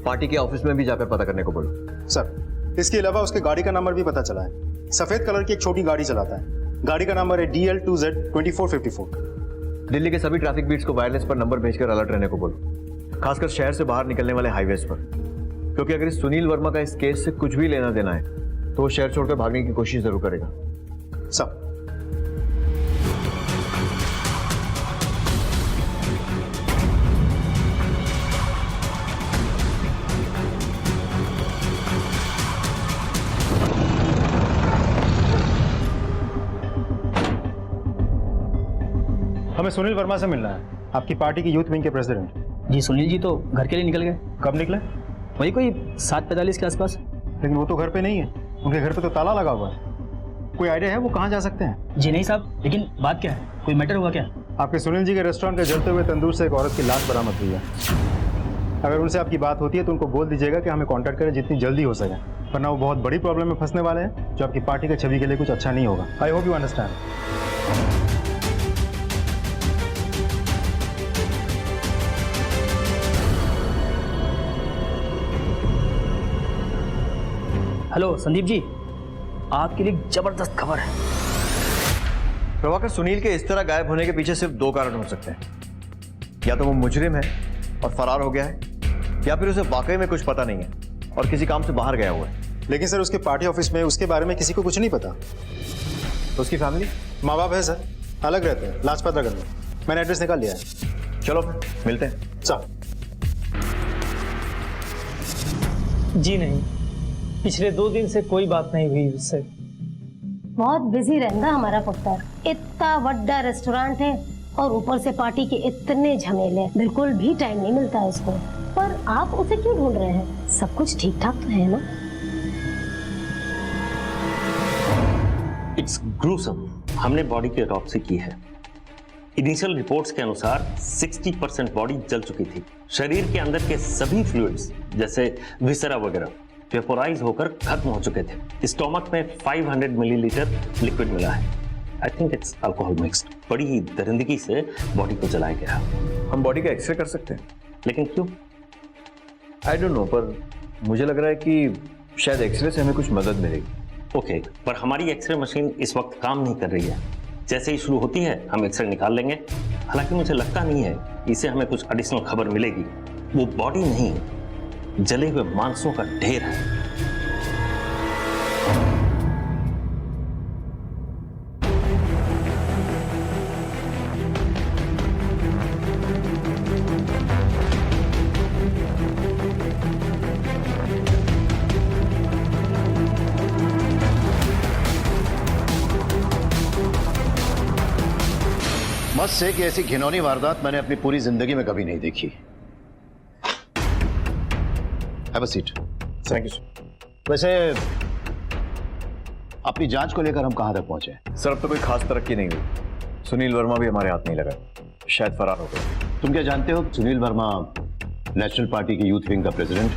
पार्टी के ऑफिस में भी जाकर पता करने को बोलो। सर इसके अलावा उसके गाड़ी का नंबर भी पता चला है। सफेद कलर की एक छोटी गाड़ी चलाता है। गाड़ी का नंबर है DL2Z2454। दिल्ली के सभी ट्रैफिक बीट्स को वायरलेस पर नंबर भेजकर अलर्ट रहने को बोलो, खासकर शहर से बाहर निकलने वाले हाईवेज पर, क्योंकि अगर इस सुनील वर्मा का इस केस से कुछ भी लेना देना है तो वो शहर छोड़कर भागने की कोशिश जरूर करेगा। सब हमें सुनील वर्मा से मिलना है, आपकी पार्टी की यूथ विंग के प्रेसिडेंट। जी सुनील जी तो घर के लिए निकल गए। कब निकले? वही कोई 7:45 के आसपास। लेकिन वो तो घर पे नहीं है, उनके घर पे तो ताला लगा हुआ है। कोई आइडिया है वो कहाँ जा सकते हैं? जी नहीं साहब, लेकिन बात क्या है, कोई मैटर हुआ क्या? आपके सुनील जी के रेस्टोरेंट के जलते हुए तंदूर से एक औरत की लाश बरामद हुई है। अगर उनसे आपकी बात होती है तो उनको बोल दीजिएगा कि हमें कांटेक्ट करें जितनी जल्दी हो सके, वरना वो बहुत बड़ी प्रॉब्लम में फंसने वाले हैं जो आपकी पार्टी के छवि के लिए कुछ अच्छा नहीं होगा। I hope you understand. Hello Sandeep ji, आपके लिए जबरदस्त खबर है। प्रभाकर, सुनील के इस तरह गायब होने के पीछे सिर्फ दो कारण हो सकते हैं। या तो वो मुजरिम है और फरार हो गया है, या फिर उसे वाकई में कुछ पता नहीं है और किसी काम से बाहर गया हुआ है। लेकिन सर उसके पार्टी ऑफिस में उसके बारे में किसी को कुछ नहीं पता। तो उसकी फैमिली? माँ बाप है सर, अलग रहते हैं लाजपत नगर में। मैंने एड्रेस निकाल लिया है। चलो मिलते हैं। चल। जी नहीं, पिछले 2 दिन से कोई बात नहीं हुई उससे। बहुत बिजी रहता हमारा पुत्र। इतना बड़ा रेस्टोरेंट है और ऊपर से पार्टी के इतने झमेले, बिल्कुल भी टाइम नहीं मिलता है उसको। पर आप उसे क्यों ढूंढ रहे हैं? सब कुछ ठीक ठाक तो है ना? It's gruesome. हमने बॉडी की ऑटोप्सी की है। इनिशियल रिपोर्ट्स के अनुसार 60% बॉडी जल चुकी थी। शरीर के अंदर के सभी फ्लूइड्स जैसे विसरा वगैरह वेपोराइज होकर खत्म हो चुके थे। स्टोमक में 500 मिलीलीटर लिक्विड मिला है। I think it's alcohol mixed. बड़ी ही दरिंदगी से बॉडी को जलाया गया। हम बॉडी का एक्सरे कर सकते हैं, लेकिन क्यों? आई डोंट नो, पर मुझे लग रहा है कि शायद एक्सरे से हमें कुछ मदद मिलेगी। ओके, पर हमारी एक्सरे मशीन इस वक्त काम नहीं कर रही है। जैसे ही शुरू होती है हम एक्सरे निकाल लेंगे। हालांकि मुझे लगता नहीं है इससे हमें कुछ एडिशनल खबर मिलेगी। वो बॉडी नहीं, जले हुए मांसों का ढेर है। मत से कि ऐसी घिनौनी वारदात मैंने अपनी पूरी जिंदगी में कभी नहीं देखी। Have a seat. Thank you sir. वैसे अपनी जांच को लेकर हम कहां तक पहुंचे? सर अब तो कोई खास तरक्की नहीं हुई। सुनील वर्मा भी हमारे हाथ नहीं लगा, शायद फरार हो गए। तुम क्या जानते हो सुनील वर्मा नेशनल पार्टी के यूथ विंग का प्रेसिडेंट?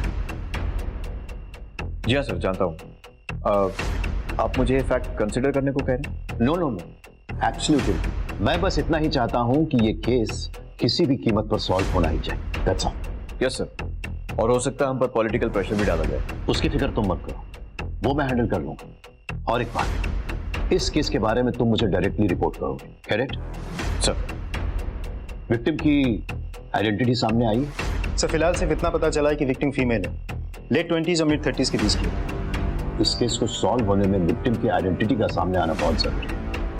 जी हाँ सर, जानता हूँ। आप मुझे ये फैक्ट कंसिडर करने को कह रहे हैं? No no no, absolutely. मैं बस इतना ही चाहता हूं कि ये केस किसी भी कीमत पर सॉल्व होना ही चाहिए। That's all. यस सर, और हो सकता है हम पर पॉलिटिकल प्रेशर भी डाला जाए। उसकी फिक्र तुम मत करो, वो मैं हैंडल कर लूंगा। और एक बात, इस केस के बारे में तुम मुझे डायरेक्टली रिपोर्ट करोगे, करेक्ट? सर, विक्टिम की आइडेंटिटी सामने आई? सर फिलहाल सिर्फ इतना पता चला है कि विक्टिम फीमेल है, लेट 20s और मिड 30s के बीच की। इस केस को सॉल्व होने में विक्टिम की आइडेंटिटी का सामने आना बहुत जरूरी है।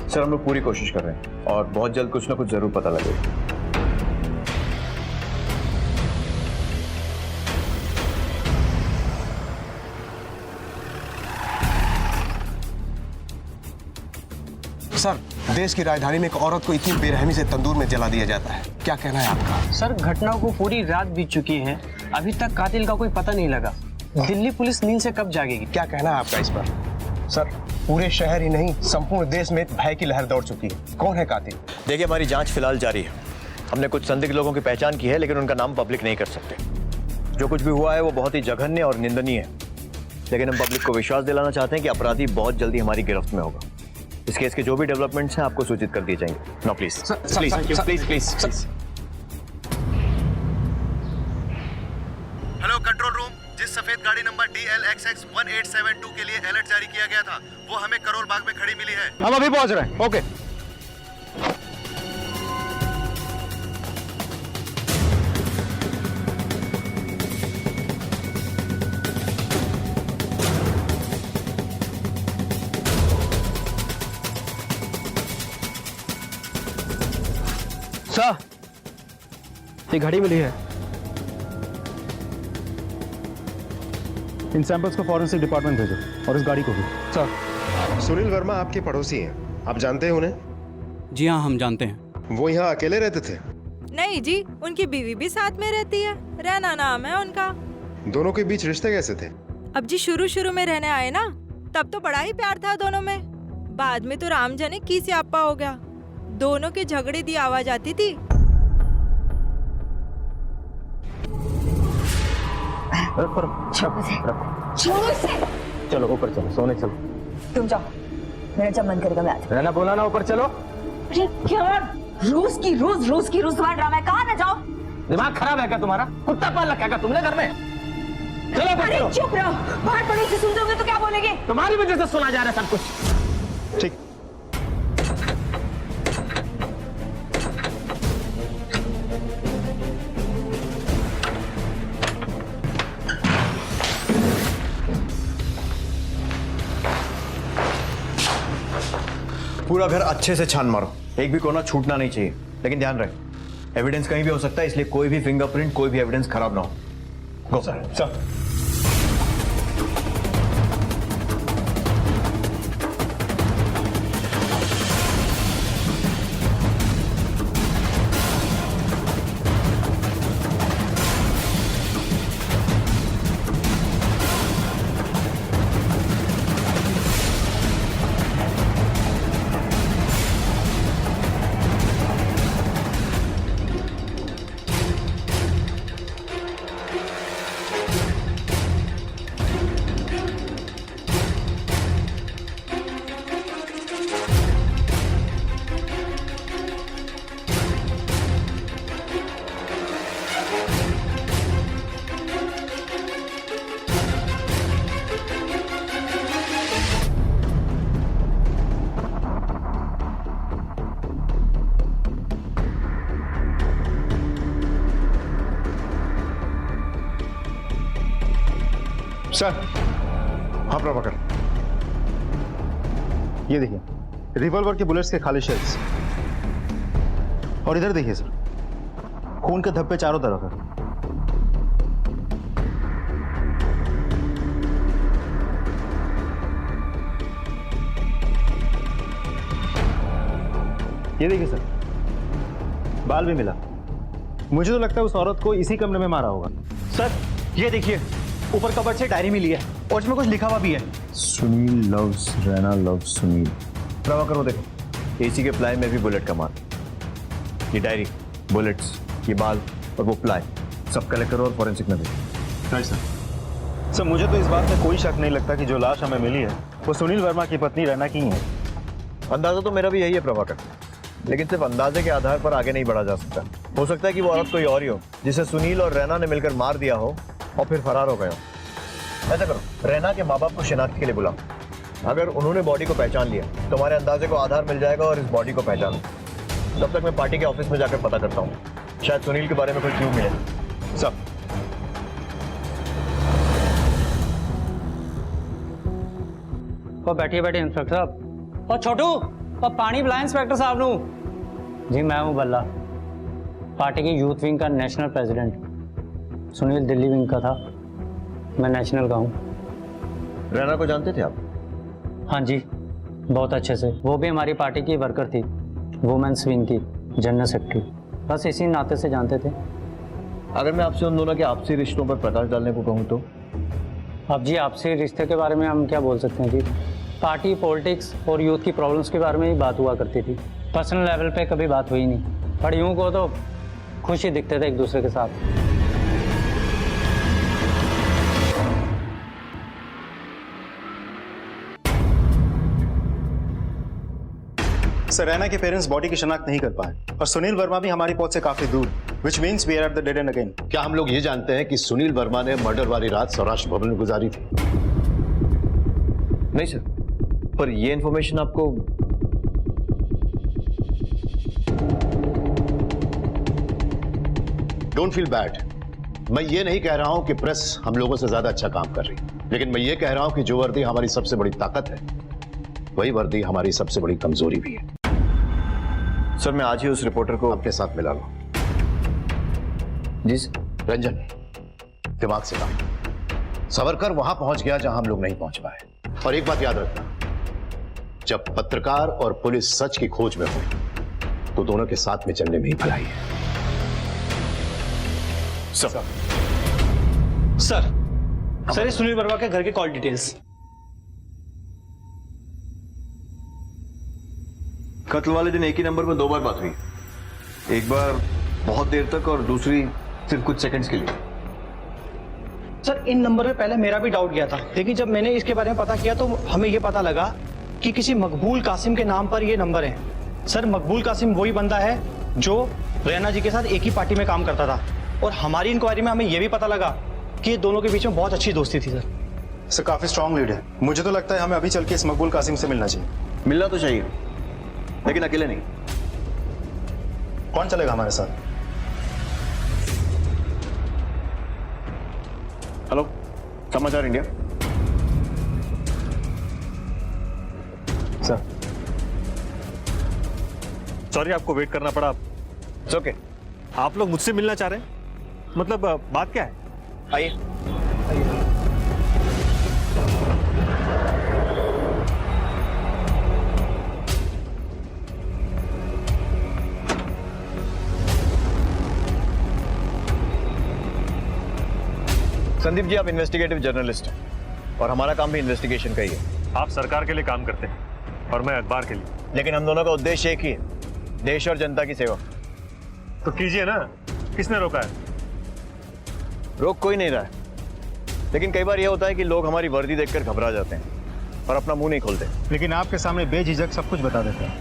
सर हम लोग पूरी कोशिश कर रहे हैं और बहुत जल्द कुछ ना कुछ जरूर पता लगेगा। सर, देश की राजधानी में एक औरत को इतनी बेरहमी से तंदूर में जला दिया जाता है, क्या कहना है आपका? सर, घटनाओं को पूरी रात बीत चुकी है, अभी तक कातिल का कोई पता नहीं लगा। दिल्ली पुलिस नींद से कब जागेगी? क्या कहना है आपका इस पर? सर, पूरे शहर ही नहीं संपूर्ण देश में भय की लहर दौड़ चुकी है। कौन है कातिल? देखिए, हमारी जांच फिलहाल जारी है। हमने कुछ संदिग्ध लोगों की पहचान की है, लेकिन उनका नाम पब्लिक नहीं कर सकते। जो कुछ भी हुआ है वो बहुत ही जघन्य और निंदनीय है, लेकिन हम पब्लिक को विश्वास दिलाना चाहते हैं कि अपराधी बहुत जल्दी हमारी गिरफ्त में होगा। इस केस के जो भी डेवलपमेंट्स हैं आपको सूचित कर दिए जाएंगे। No please please please. Hello control room, जिस सफेद गाड़ी नंबर DLXX 1872 के लिए अलर्ट जारी किया गया था वो हमें करोल बाग में खड़ी मिली है। हम अभी पहुंच रहे हैं। ओके। सर, ये घड़ी मिली है। इन सैंपल्स को फॉरेंसिक डिपार्टमेंट भेजो और इस गाड़ी को भी। सर, सुनील वर्मा आपके पड़ोसी हैं, आप जानते हैं उन्हें? जी हाँ, हम जानते हैं। वो यहाँ अकेले रहते थे? नहीं जी, उनकी बीवी भी साथ में रहती है, रहना नाम है उनका। दोनों के बीच रिश्ते कैसे थे? अब जी शुरू में रहने आए ना, तब तो बड़ा ही प्यार था दोनों में। बाद में तो राम जाने की स्यापा हो गया। दोनों के झगड़े की आवाज आती थी। चलो ऊपर चलो, सोने चलो। तुम जाओ, मेरा जब मन करेगा मैं आ रहना बोला ना, ऊपर चलो। अरे क्या रोज की रोज तुम्हारा ड्रामा है, कहाँ ना जाओ? दिमाग खराब है क्या तुम्हारा? कुत्ता पाल रखा है क्या तुमने घर में? चलो ऊपर चलो। चुप रहो, बाहर पड़ोसी सुन दोगे तो क्या बोलेंगे? तुम्हारी वजह से सुना जा रहा है सब कुछ। ठीक। पूरा घर अच्छे से छान मारो, एक भी कोना छूटना नहीं चाहिए। लेकिन ध्यान रहे, एविडेंस कहीं भी हो सकता है, इसलिए कोई भी फिंगरप्रिंट, कोई भी एविडेंस खराब ना हो। गो सर। सर। हाँ प्रभाकर, ये देखिए रिवॉल्वर के बुलेट्स के खाली शेल्स, और इधर देखिए सर, खून के धब्बे चारों तरफ है। ये देखिए सर, बाल भी मिला। मुझे तो लगता है उस औरत को इसी कमरे में मारा होगा। सर ये देखिए, ऊपर कबर्ड से डायरी मिली है और इसमें कुछ लिखा हुआ भी है। Sunil loves Raina loves Sunil. प्रभाकर वो देखो, एसी के प्लाई में भी बुलेट का मार, ये डायरी, बुलेट्स, ये बाल और वो प्लाई सब कलेक्ट करो और फॉरेंसिक में भेजो। Right sir. मुझे तो इस बात में कोई शक नहीं लगता कि जो लाश हमें मिली है वो सुनील वर्मा की पत्नी रैना की है। अंदाजा तो मेरा भी यही है प्रभाकर, लेकिन सिर्फ अंदाजे के आधार पर आगे नहीं बढ़ा जा सकता। हो सकता है कि वो औरत कोई और ही हो जिसे सुनील और रैना ने मिलकर मार दिया हो और फिर फरार हो गए हो। ऐसा करो, रैना के माँ बाप को शिनाख्त के लिए बुलाओ। अगर उन्होंने बॉडी को पहचान लिया तो हमारे अंदाजे को आधार मिल जाएगा और इस बॉडी को पहचान लो। तब तक मैं पार्टी के ऑफिस में जाकर पता करता हूँ, शायद सुनील के बारे में कोई क्लू मिले। सब और बैठिए बैठिए इंस्पेक्टर साहब। और छोटू, और पानी पिलाएं इंस्पेक्टर साहब नू। जी मैं हूँ बल्ला, पार्टी की यूथ विंग का national president. Sunil Delhi wing का था, मैं नेशनल का हूँ। रैना को जानते थे आप? हाँ जी, बहुत अच्छे से। वो भी हमारी पार्टी की वर्कर थी, वुमेन्स विंग की जनरल सेक्रेटरी। बस इसी नाते से जानते थे। अगर मैं आपसे उन दोनों के आपसी रिश्तों पर प्रकाश डालने को कहूँ तो? अब जी आपसी रिश्ते के बारे में हम क्या बोल सकते हैं जी, पार्टी पॉलिटिक्स और यूथ की प्रॉब्लम्स के बारे में ही बात हुआ करती थी। पर्सनल लेवल पे कभी बात हुई नहीं, पर यूं को तो खुश ही दिखते थे एक दूसरे के साथ। सर रैना के पेरेंट्स बॉडी की शिनाख्त नहीं कर पाए और सुनील वर्मा भी हमारी पहुंच से काफी दूर, which means we are at the dead end again। क्या हम लोग ये जानते हैं कि सुनील वर्मा ने मर्डर वाली रात सौराष्ट्र भवन में गुजारी थी? नहीं सर, पर ये इंफॉर्मेशन आपको डोंट फील बैड। मैं ये नहीं कह रहा हूं कि प्रेस हम लोगों से ज्यादा अच्छा काम कर रही, लेकिन मैं ये कह रहा हूं कि जो वर्दी हमारी सबसे बड़ी ताकत है वही वर्दी हमारी सबसे बड़ी कमजोरी भी है। सर मैं आज ही उस रिपोर्टर को आपके साथ मिला लूं। जी सर। रंजन, दिमाग से काम। सावरकर वहां पहुंच गया जहां हम लोग नहीं पहुंच पाए। और एक बात याद रखना, जब पत्रकार और पुलिस सच की खोज में हो तो दोनों के साथ में चलने में ही भलाई है। सर सर ये सुनील वर्मा के घर के कॉल डिटेल्स। कत्ल वाले दिन एक ही नंबर पर 2 बार बात हुई, एक बार बहुत देर तक और दूसरी सिर्फ कुछ सेकंड्स के लिए। सर इन नंबर पे पहले मेरा भी डाउट गया था, लेकिन जब मैंने इसके बारे में पता किया तो हमें यह पता लगा कि किसी मकबूल कासिम के नाम पर ये नंबर है। सर मकबूल कासिम वही बंदा है जो रैना जी के साथ एक ही पार्टी में काम करता था, और हमारी इंक्वायरी में हमें यह भी पता लगा कि दोनों के बीच में बहुत अच्छी दोस्ती थी। सर काफी स्ट्रांग लीड है। मुझे तो लगता है हमें अभी चल के इस मकबूल कासिम से मिलना चाहिए। मिलना तो चाहिए, लेकिन अकेले नहीं। कौन चलेगा हमारे साथ? हेलो, समाचार इंडिया। सर सॉरी आपको वेट करना पड़ा। It's okay. आप लोग मुझसे मिलना चाह रहे हैं, मतलब बात क्या है? आइए। संदीप जी, आप इन्वेस्टिगेटिव जर्नलिस्ट हैं और हमारा काम भी इन्वेस्टिगेशन का ही है। आप सरकार के लिए काम करते हैं और मैं अखबार के लिए, लेकिन हम दोनों का उद्देश्य एक ही है, देश और जनता की सेवा। तो कीजिए ना, किसने रोका है? रोक कोई नहीं रहा है, लेकिन कई बार यह होता है कि लोग हमारी वर्दी देखकर घबरा जाते हैं और अपना मुंह नहीं खोलते। लेकिन आपके सामने बेझिझक सब कुछ बता देते हैं।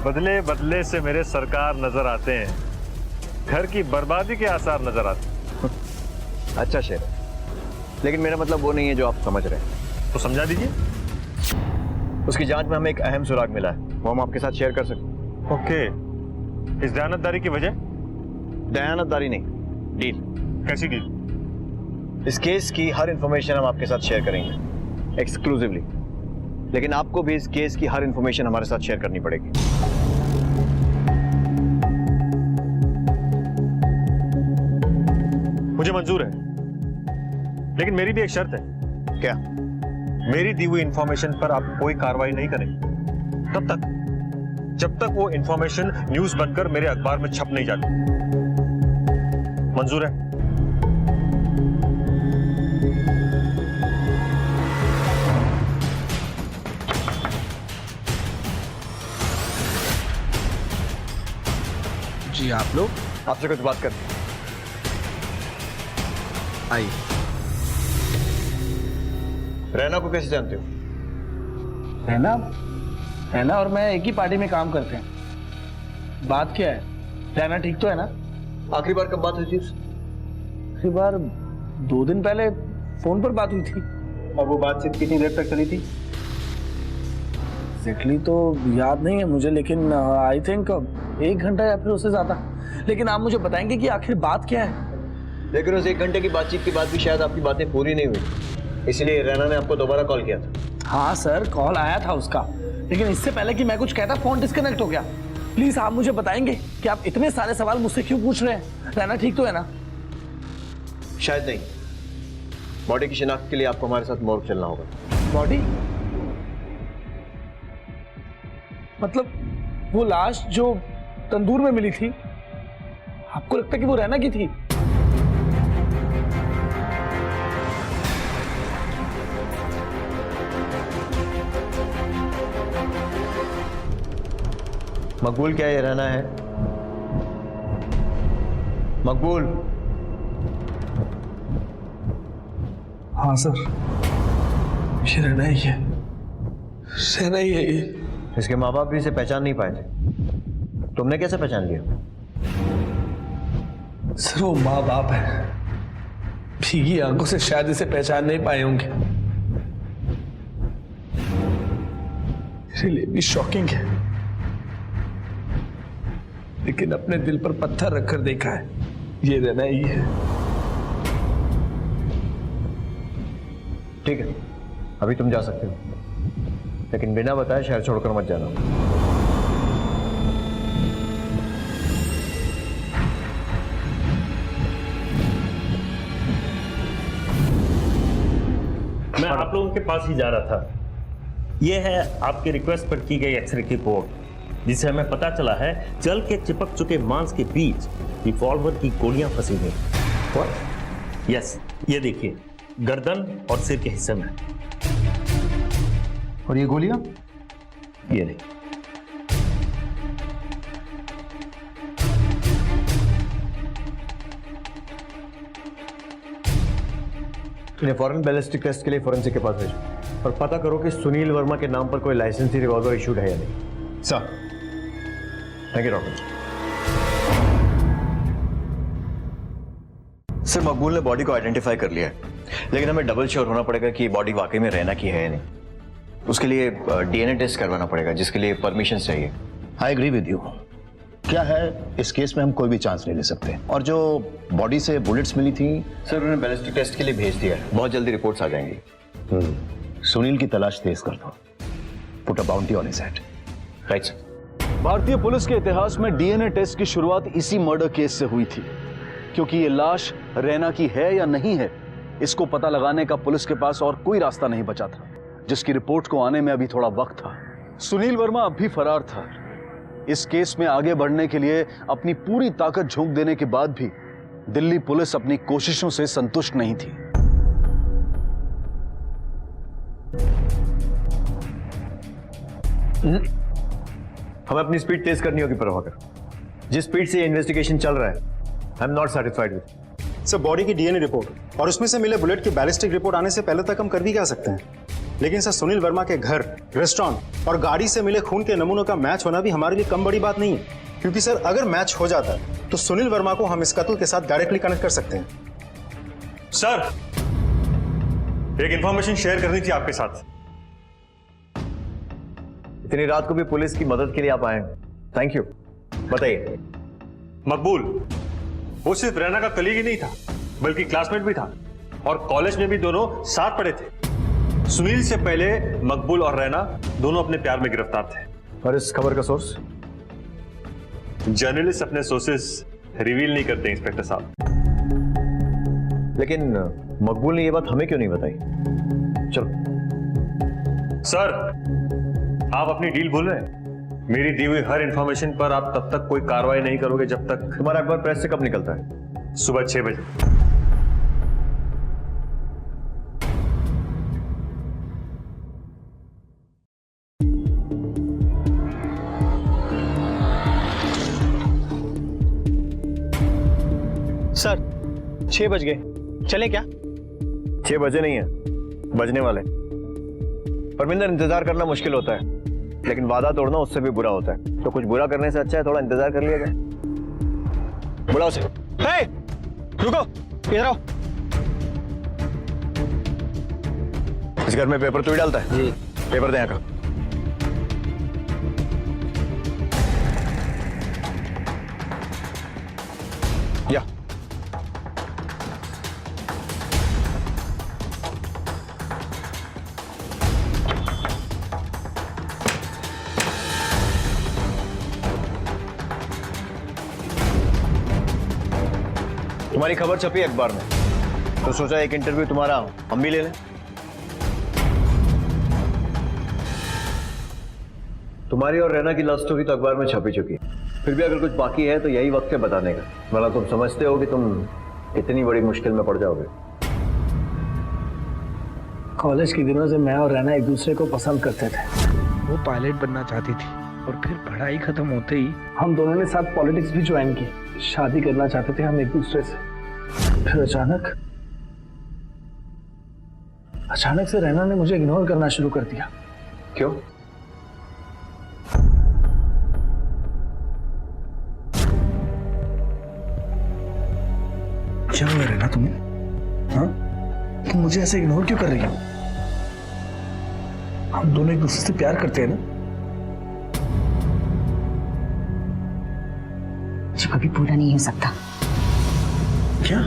बदले बदले से मेरे सरकार नजर आते हैं, घर की बर्बादी के आसार नजर आते हैं। अच्छा शेर, लेकिन मेरा मतलब वो नहीं है जो आप समझ रहे हैं। तो समझा दीजिए। उसकी जांच में हमें एक अहम सुराग मिला है, वो हम आपके साथ शेयर कर सकते हैं। ओके, इस दयानतदारी की वजह? दयानतदारी नहीं, डील। कैसी डील? इस केस की हर इंफॉर्मेशन हम आपके साथ शेयर करेंगे एक्सक्लूसिवली, लेकिन आपको भी इस केस की हर इंफॉर्मेशन हमारे साथ शेयर करनी पड़ेगी। मुझे मंजूर है, लेकिन मेरी भी एक शर्त है। क्या? मेरी दी हुई इंफॉर्मेशन पर आप कोई कार्रवाई नहीं करेंगे तब तक, जब तक वो इंफॉर्मेशन न्यूज बनकर मेरे अखबार में छप नहीं जाती। मंजूर है? जी आप लोग? आपसे कुछ बात करनी है। आइए। रैना को कैसे जानते हो? रैना और मैं एक ही पार्टी में काम करते हैं। बात क्या है? रैना ठीक तो है ना? आखिरी बार कब बात हुई थी? आखिरी बार 2 दिन पहले फोन पर बात हुई थी। और वो बातचीत कितनी देर तक चली थी? एग्जैक्टली तो याद नहीं है मुझे, लेकिन आई थिंक 1 घंटा या फिर उससे ज्यादा। लेकिन आप मुझे बताएंगे कि आखिर बात क्या है? लेकिन उस 1 घंटे की बातचीत के बाद भी शायद आपकी बातें पूरी नहीं हुई, इसलिए रैना ने आपको दोबारा कॉल किया था। हाँ सर, कॉल आया था उसका, लेकिन इससे पहले कि मैं कुछ कहता फोन डिस्कनेक्ट हो गया। प्लीज आप मुझे बताएंगे कि आप इतने सारे सवाल मुझसे क्यों पूछ रहे हैं? रैना ठीक तो है ना? शायद नहीं। बॉडी की शिनाख्त के लिए आपको हमारे साथ मोर्ग चलना होगा। बॉडी? मतलब वो लाश जो तंदूर में मिली थी, आपको लगता है कि वो रैना की थी? मकबूल, क्या ये रहना है? मकबूल? हाँ सर, ये रहना ही है। रहना ही है ये। इसके माँ बाप भी इसे पहचान नहीं पाए थे, तुमने कैसे पहचान लिया? सर वो माँ बाप है, भीगी आंखों से शायद इसे पहचान नहीं पाए होंगे। मेरे लिए भी शॉकिंग है, लेकिन अपने दिल पर पत्थर रखकर देखा है, ये रहना ही है। ठीक है, अभी तुम जा सकते हो, लेकिन बिना बताए शहर छोड़कर मत जाना। मैं आप लोगों के पास ही जा रहा था। यह है आपकी रिक्वेस्ट पर की गई एक्सरे की रिपोर्ट, जिसे हमें पता चला है जल के चिपक चुके मांस के बीच रिवॉल्वर की गोलियां फंसी हुई। यस, ये देखिए, गर्दन और सिर के हिस्से में। और ये गोलियां? ये नहीं। इन्हें फॉरेन बैलिस्टिक टेस्ट के लिए फोरेंसिक के पास भेजो और पता करो कि सुनील वर्मा के नाम पर कोई लाइसेंसी रिवॉल्वर इशूड है या नहीं। Sir. Thank you doctor. Sir, मकबूल ने बॉडी को आइडेंटिफाई कर लिया है, लेकिन हमें डबल श्योर होना पड़ेगा कि बॉडी वाकई में रैना की है या नहीं। उसके लिए डीएनए टेस्ट करवाना पड़ेगा, जिसके लिए परमिशन चाहिए। I agree with you. क्या है, इस केस में हम कोई भी चांस नहीं ले सकते। और जो बॉडी से बुलेट्स मिली थी, सर उन्होंने बैलिस्टिक टेस्ट के लिए भेज दिया है, बहुत जल्दी रिपोर्ट्स आ जाएंगी। सुनील की तलाश तेज कर दो। Put a bounty on his head. Right sir. भारतीय पुलिस के इतिहास में डीएनए टेस्ट की शुरुआत इसी मर्डर केस से हुई थी, क्योंकि ये लाश रैना की है या नहीं है, इसको पता लगाने का पुलिस के पास और कोई रास्ता नहीं बचा था, जिसकी रिपोर्ट को आने में अभी थोड़ा वक्त था। सुनील वर्मा अब भी फरार था। इस केस में आगे बढ़ने के लिए अपनी पूरी ताकत झोंक देने के बाद भी दिल्ली पुलिस अपनी कोशिशों से संतुष्ट नहीं थी। हमें अपनी स्पीड तेज करनी होगी प्रभाकर। जिस स्पीड से ये इन्वेस्टिगेशन चल रहा है, I am not satisfied with. Sir, body की डीएनए रिपोर्ट और उसमें से मिले बुलेट की बैलिस्टिक रिपोर्ट आने से पहले तक हम कर भी क्या सकते हैं, लेकिन सर सुनील वर्मा के घर, रेस्टोरेंट और गाड़ी से मिले खून के नमूनों का मैच होना भी हमारे लिए कम बड़ी बात नहीं है, क्योंकि सर अगर मैच हो जाता है तो सुनील वर्मा को हम इस कत्ल के साथ डायरेक्टली कनेक्ट कर सकते हैं। सर, एक इंफॉर्मेशन शेयर करनी थी आपके साथ। इतनी रात को भी पुलिस की मदद के लिए आप आए, थैंक यू। बताइए। मकबूल वो सिर्फ रैना का कलीग ही नहीं था, बल्कि क्लासमेट भी था, और कॉलेज में भी दोनों साथ पढ़े थे। सुनील से पहले मकबूल और रैना दोनों अपने प्यार में गिरफ्तार थे। और इस खबर का सोर्स? जर्नलिस्ट अपने सोर्सेस रिवील नहीं करते इंस्पेक्टर साहब। लेकिन मकबूल ने ये बात हमें क्यों नहीं बताई? चलो सर, आप अपनी डील भूल रहे हैं। मेरी दी हुई हर इंफॉर्मेशन पर आप तब तक कोई कार्रवाई नहीं करोगे जब तक। तुम्हारा अखबार प्रेस से कब निकलता है? सुबह 6 बजे। सर 6 बज गए, चले क्या? 6 बजे नहीं है, बजने वाले। परमिंदर, इंतजार करना मुश्किल होता है, लेकिन वादा तोड़ना उससे भी बुरा होता है। तो कुछ बुरा करने से अच्छा है थोड़ा इंतजार कर लिया जाए। बुलाओ उसे। हे, रुको, इधर आओ। इस घर में पेपर तू ही डालता है? जी। पेपर दे यहाँ का। या तुम्हारी खबर छपी अखबार में, तो सोचा एक इंटरव्यू तुम्हारा हम भी ले लें। तुम्हारी और रैना की लव स्टोरी तो अखबार में छपी चुकी है, फिर भी अगर कुछ बाकी है तो यही वक्त है बताने का, वरना तुम समझते हो कि तुम इतनी बड़ी मुश्किल में पड़ जाओगे। कॉलेज के दिनों से मैं और रैना एक दूसरे को पसंद करते थे। वो पायलट बनना चाहती थी और फिर पढ़ाई खत्म होते ही हम दोनों ने साथ पॉलिटिक्स भी ज्वाइन की। शादी करना चाहते थे हम एक दूसरे से। फिर अचानक से रैना ने मुझे इग्नोर करना शुरू कर दिया। क्यों? क्या हुआ रैना तुम्हें? हाँ, तुम मुझे ऐसे इग्नोर क्यों कर रही हो? हम दोनों एक दूसरे से प्यार करते हैं ना? जो कभी पूरा नहीं हो सकता। क्या?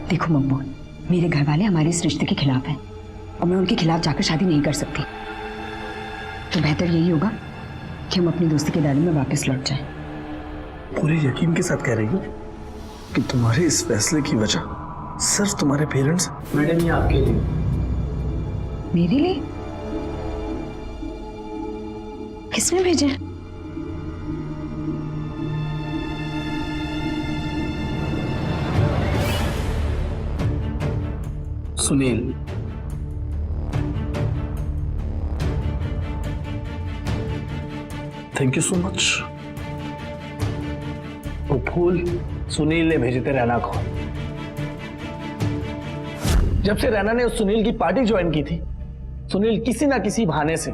देखो मकबूल, मेरे घर वाले हमारे इस रिश्ते के खिलाफ हैं और मैं उनके खिलाफ जाकर शादी नहीं कर सकती। तो बेहतर यही होगा कि हम अपनी दोस्ती के दायरे में वापस लौट जाएं। पूरे यकीन के साथ कह रही हो कि तुम्हारे इस फैसले की वजह सिर्फ तुम्हारे पेरेंट्स? मैडम, ये आपके लिए। मेरे लिए? किसने भेजे? Sunil. Thank you so much. वो फूल सुनील ने भेजे थे रैना को। जब से रैना ने उस सुनील की पार्टी ज्वाइन की थी, सुनील किसी ना किसी बहाने से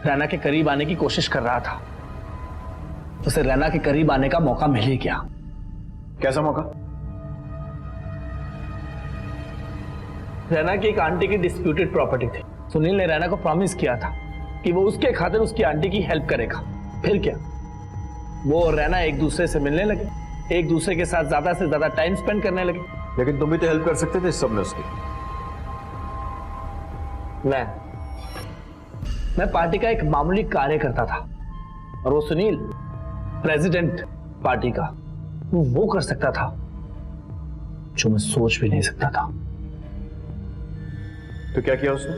रैना के करीब आने की कोशिश कर रहा था। उसे रैना के करीब आने का मौका मिल ही गया। कैसा मौका? रैना की एक आंटी की डिस्प्यूटेड प्रॉपर्टी थी। सुनील ने रैना को प्रॉमिस किया था कि वो उसके खातिर उसकी आंटी की हेल्प करेगा। फिर क्या, वो और रैना एक दूसरे से मिलने लगे, एक दूसरे के साथ ज्यादा से ज्यादा टाइम स्पेंड करने लगे। लेकिन तुम भी तो हेल्प कर सकते थे इस सब में उसकी। मैं पार्टी का एक मामूली कार्यकर्ता था और वो सुनील प्रेसिडेंट पार्टी का। वो कर सकता था जो मैं सोच भी नहीं सकता था। तो क्या किया उसने?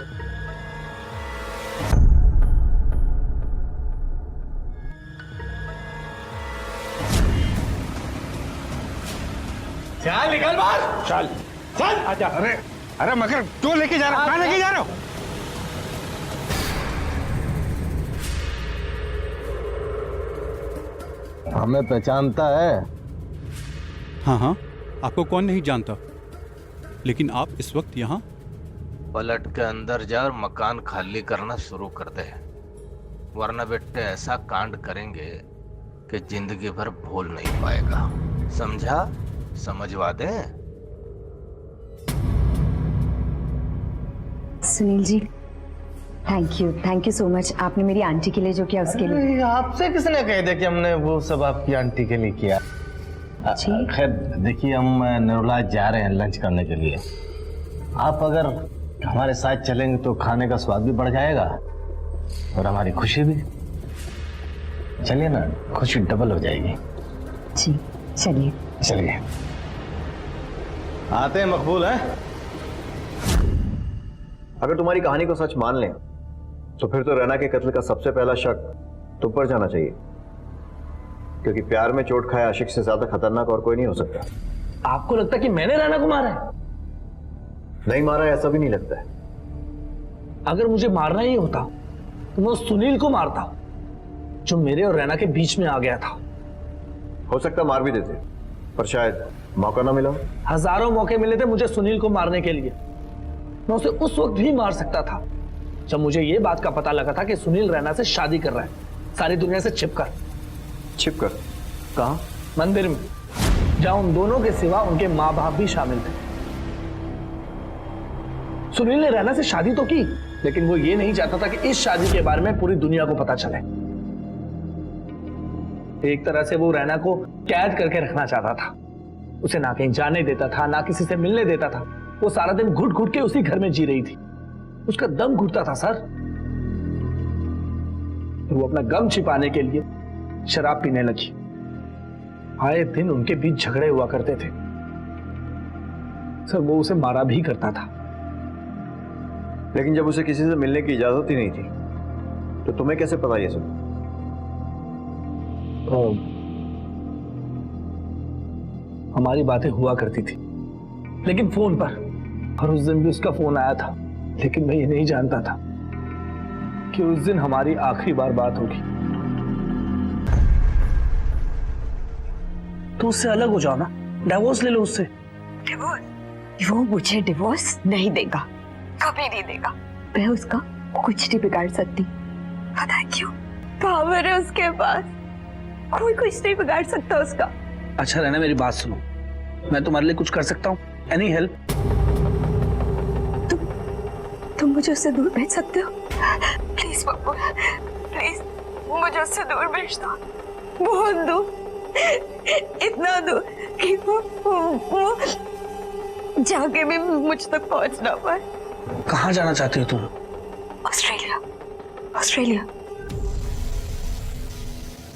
चल निकल बाहर। चल चल आजा। अरे मगर तू लेके जा रहा है? कहां लेके जा रहे हो? हमें पहचानता है? हाँ हाँ, आपको कौन नहीं जानता, लेकिन आप इस वक्त यहाँ? पलट के अंदर जा और मकान खाली करना शुरू कर दे, वरना बेटे ऐसा कांड करेंगे कि जिंदगी भर भूल नहीं पाएगा। समझा? समझवा दे। Sunil ji, thank you so much. आपने मेरी आंटी के लिए जो किया उसके लिए। आपसे किसने कह दिया कि हमने वो सब आपकी आंटी के लिए किया? खैर देखिए, हम नरोला जा रहे हैं लंच करने के लिए। आप अगर हमारे साथ चलेंगे तो खाने का स्वाद भी बढ़ जाएगा और हमारी खुशी भी। चलिए ना, खुशी डबल हो जाएगी। जी चलिए। चलिए, आते हैं मकबूल है। अगर तुम्हारी कहानी को सच मान लें तो फिर तो रैना के कत्ल का सबसे पहला शक तुम पर जाना चाहिए, क्योंकि प्यार में चोट खाया आशिक से ज्यादा खतरनाक और कोई नहीं हो सकता। आपको लगता है कि मैंने रैना को मारा है? नहीं मारा है ऐसा भी नहीं लगता है। अगर मुझे मारना ही होता तो मैं उस सुनील को मारता जो मेरे और रैना के बीच में आ गया था। हो सकता मार भी देते, पर शायद मौका ना मिला। हजारों मौके मिले थे मुझे सुनील को मारने के लिए। मैं उसे उस वक्त भी मार सकता था जब मुझे यह बात का पता लगा था कि सुनील रैना से शादी कर रहा है, सारी दुनिया से छिपकर। कहां? मंदिर में, जहां उन दोनों के सिवा उनके माँ बाप भी शामिल थे। सुनील ने रैना से शादी तो की, लेकिन वो ये नहीं चाहता था कि इस शादी के बारे में पूरी दुनिया को पता चले। एक तरह से वो रैना को कैद करके रखना चाहता था। उसे ना कहीं जाने देता था, ना किसी से मिलने देता था। वो सारा दिन घुट घुट के उसी घर में जी रही थी। उसका दम घुटता था सर। वो अपना गम छिपाने के लिए शराब पीने लगी। आए दिन उनके बीच झगड़े हुआ करते थे सर। वो उसे मारा भी करता था। लेकिन जब उसे किसी से मिलने की इजाजत ही नहीं थी तो तुम्हें कैसे पता ये सब? हमारी बातें हुआ करती थी, लेकिन फोन पर। और उस दिन भी उसका फोन आया था, लेकिन मैं ये नहीं जानता था कि उस दिन हमारी आखिरी बार बात होगी। तो उससे अलग हो जाओ ना, डिवोर्स ले लो उससे। डिवोर्स? वो मुझे डिवोर्स नहीं देगा, कभी नहीं देगा। मैं उसका कुछ नहीं बिगाड़ सकती। पता है क्यों? पावर है उसके पास, कोई कुछ नहीं बिगाड़ सकता उसका। अच्छा रहना, मेरी बात सुनो। मैं तुम्हारे लिए कुछ कर सकता हूँ? Any help? तुम मुझे उससे दूर भेज सकते हो? प्लीज पप्पू, प्लीज मुझे उससे दूर भेज दो। बहुत दूर, इतना दूर कि वो जाके भी मुझ तक पहुंच ना पाए। कहाँ जाना चाहती हो तुम? ऑस्ट्रेलिया। ऑस्ट्रेलिया।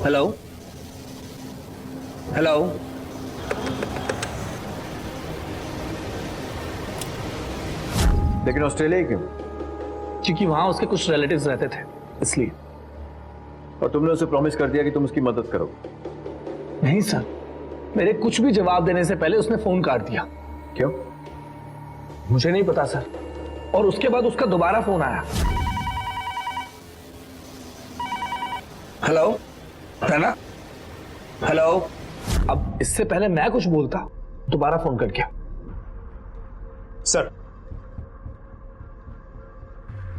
Hello hello. लेकिन ऑस्ट्रेलिया क्यों? क्योंकि वहां उसके कुछ रिलेटिव्स रहते थे, इसलिए। और तुमने उसे प्रॉमिस कर दिया कि तुम उसकी मदद करोगे? नहीं सर, मेरे कुछ भी जवाब देने से पहले उसने फोन काट दिया। क्यों? मुझे नहीं पता सर। और उसके बाद उसका दोबारा फोन आया। Hello Raina, hello. अब इससे पहले मैं कुछ बोलता, दोबारा फोन कर गया। सर,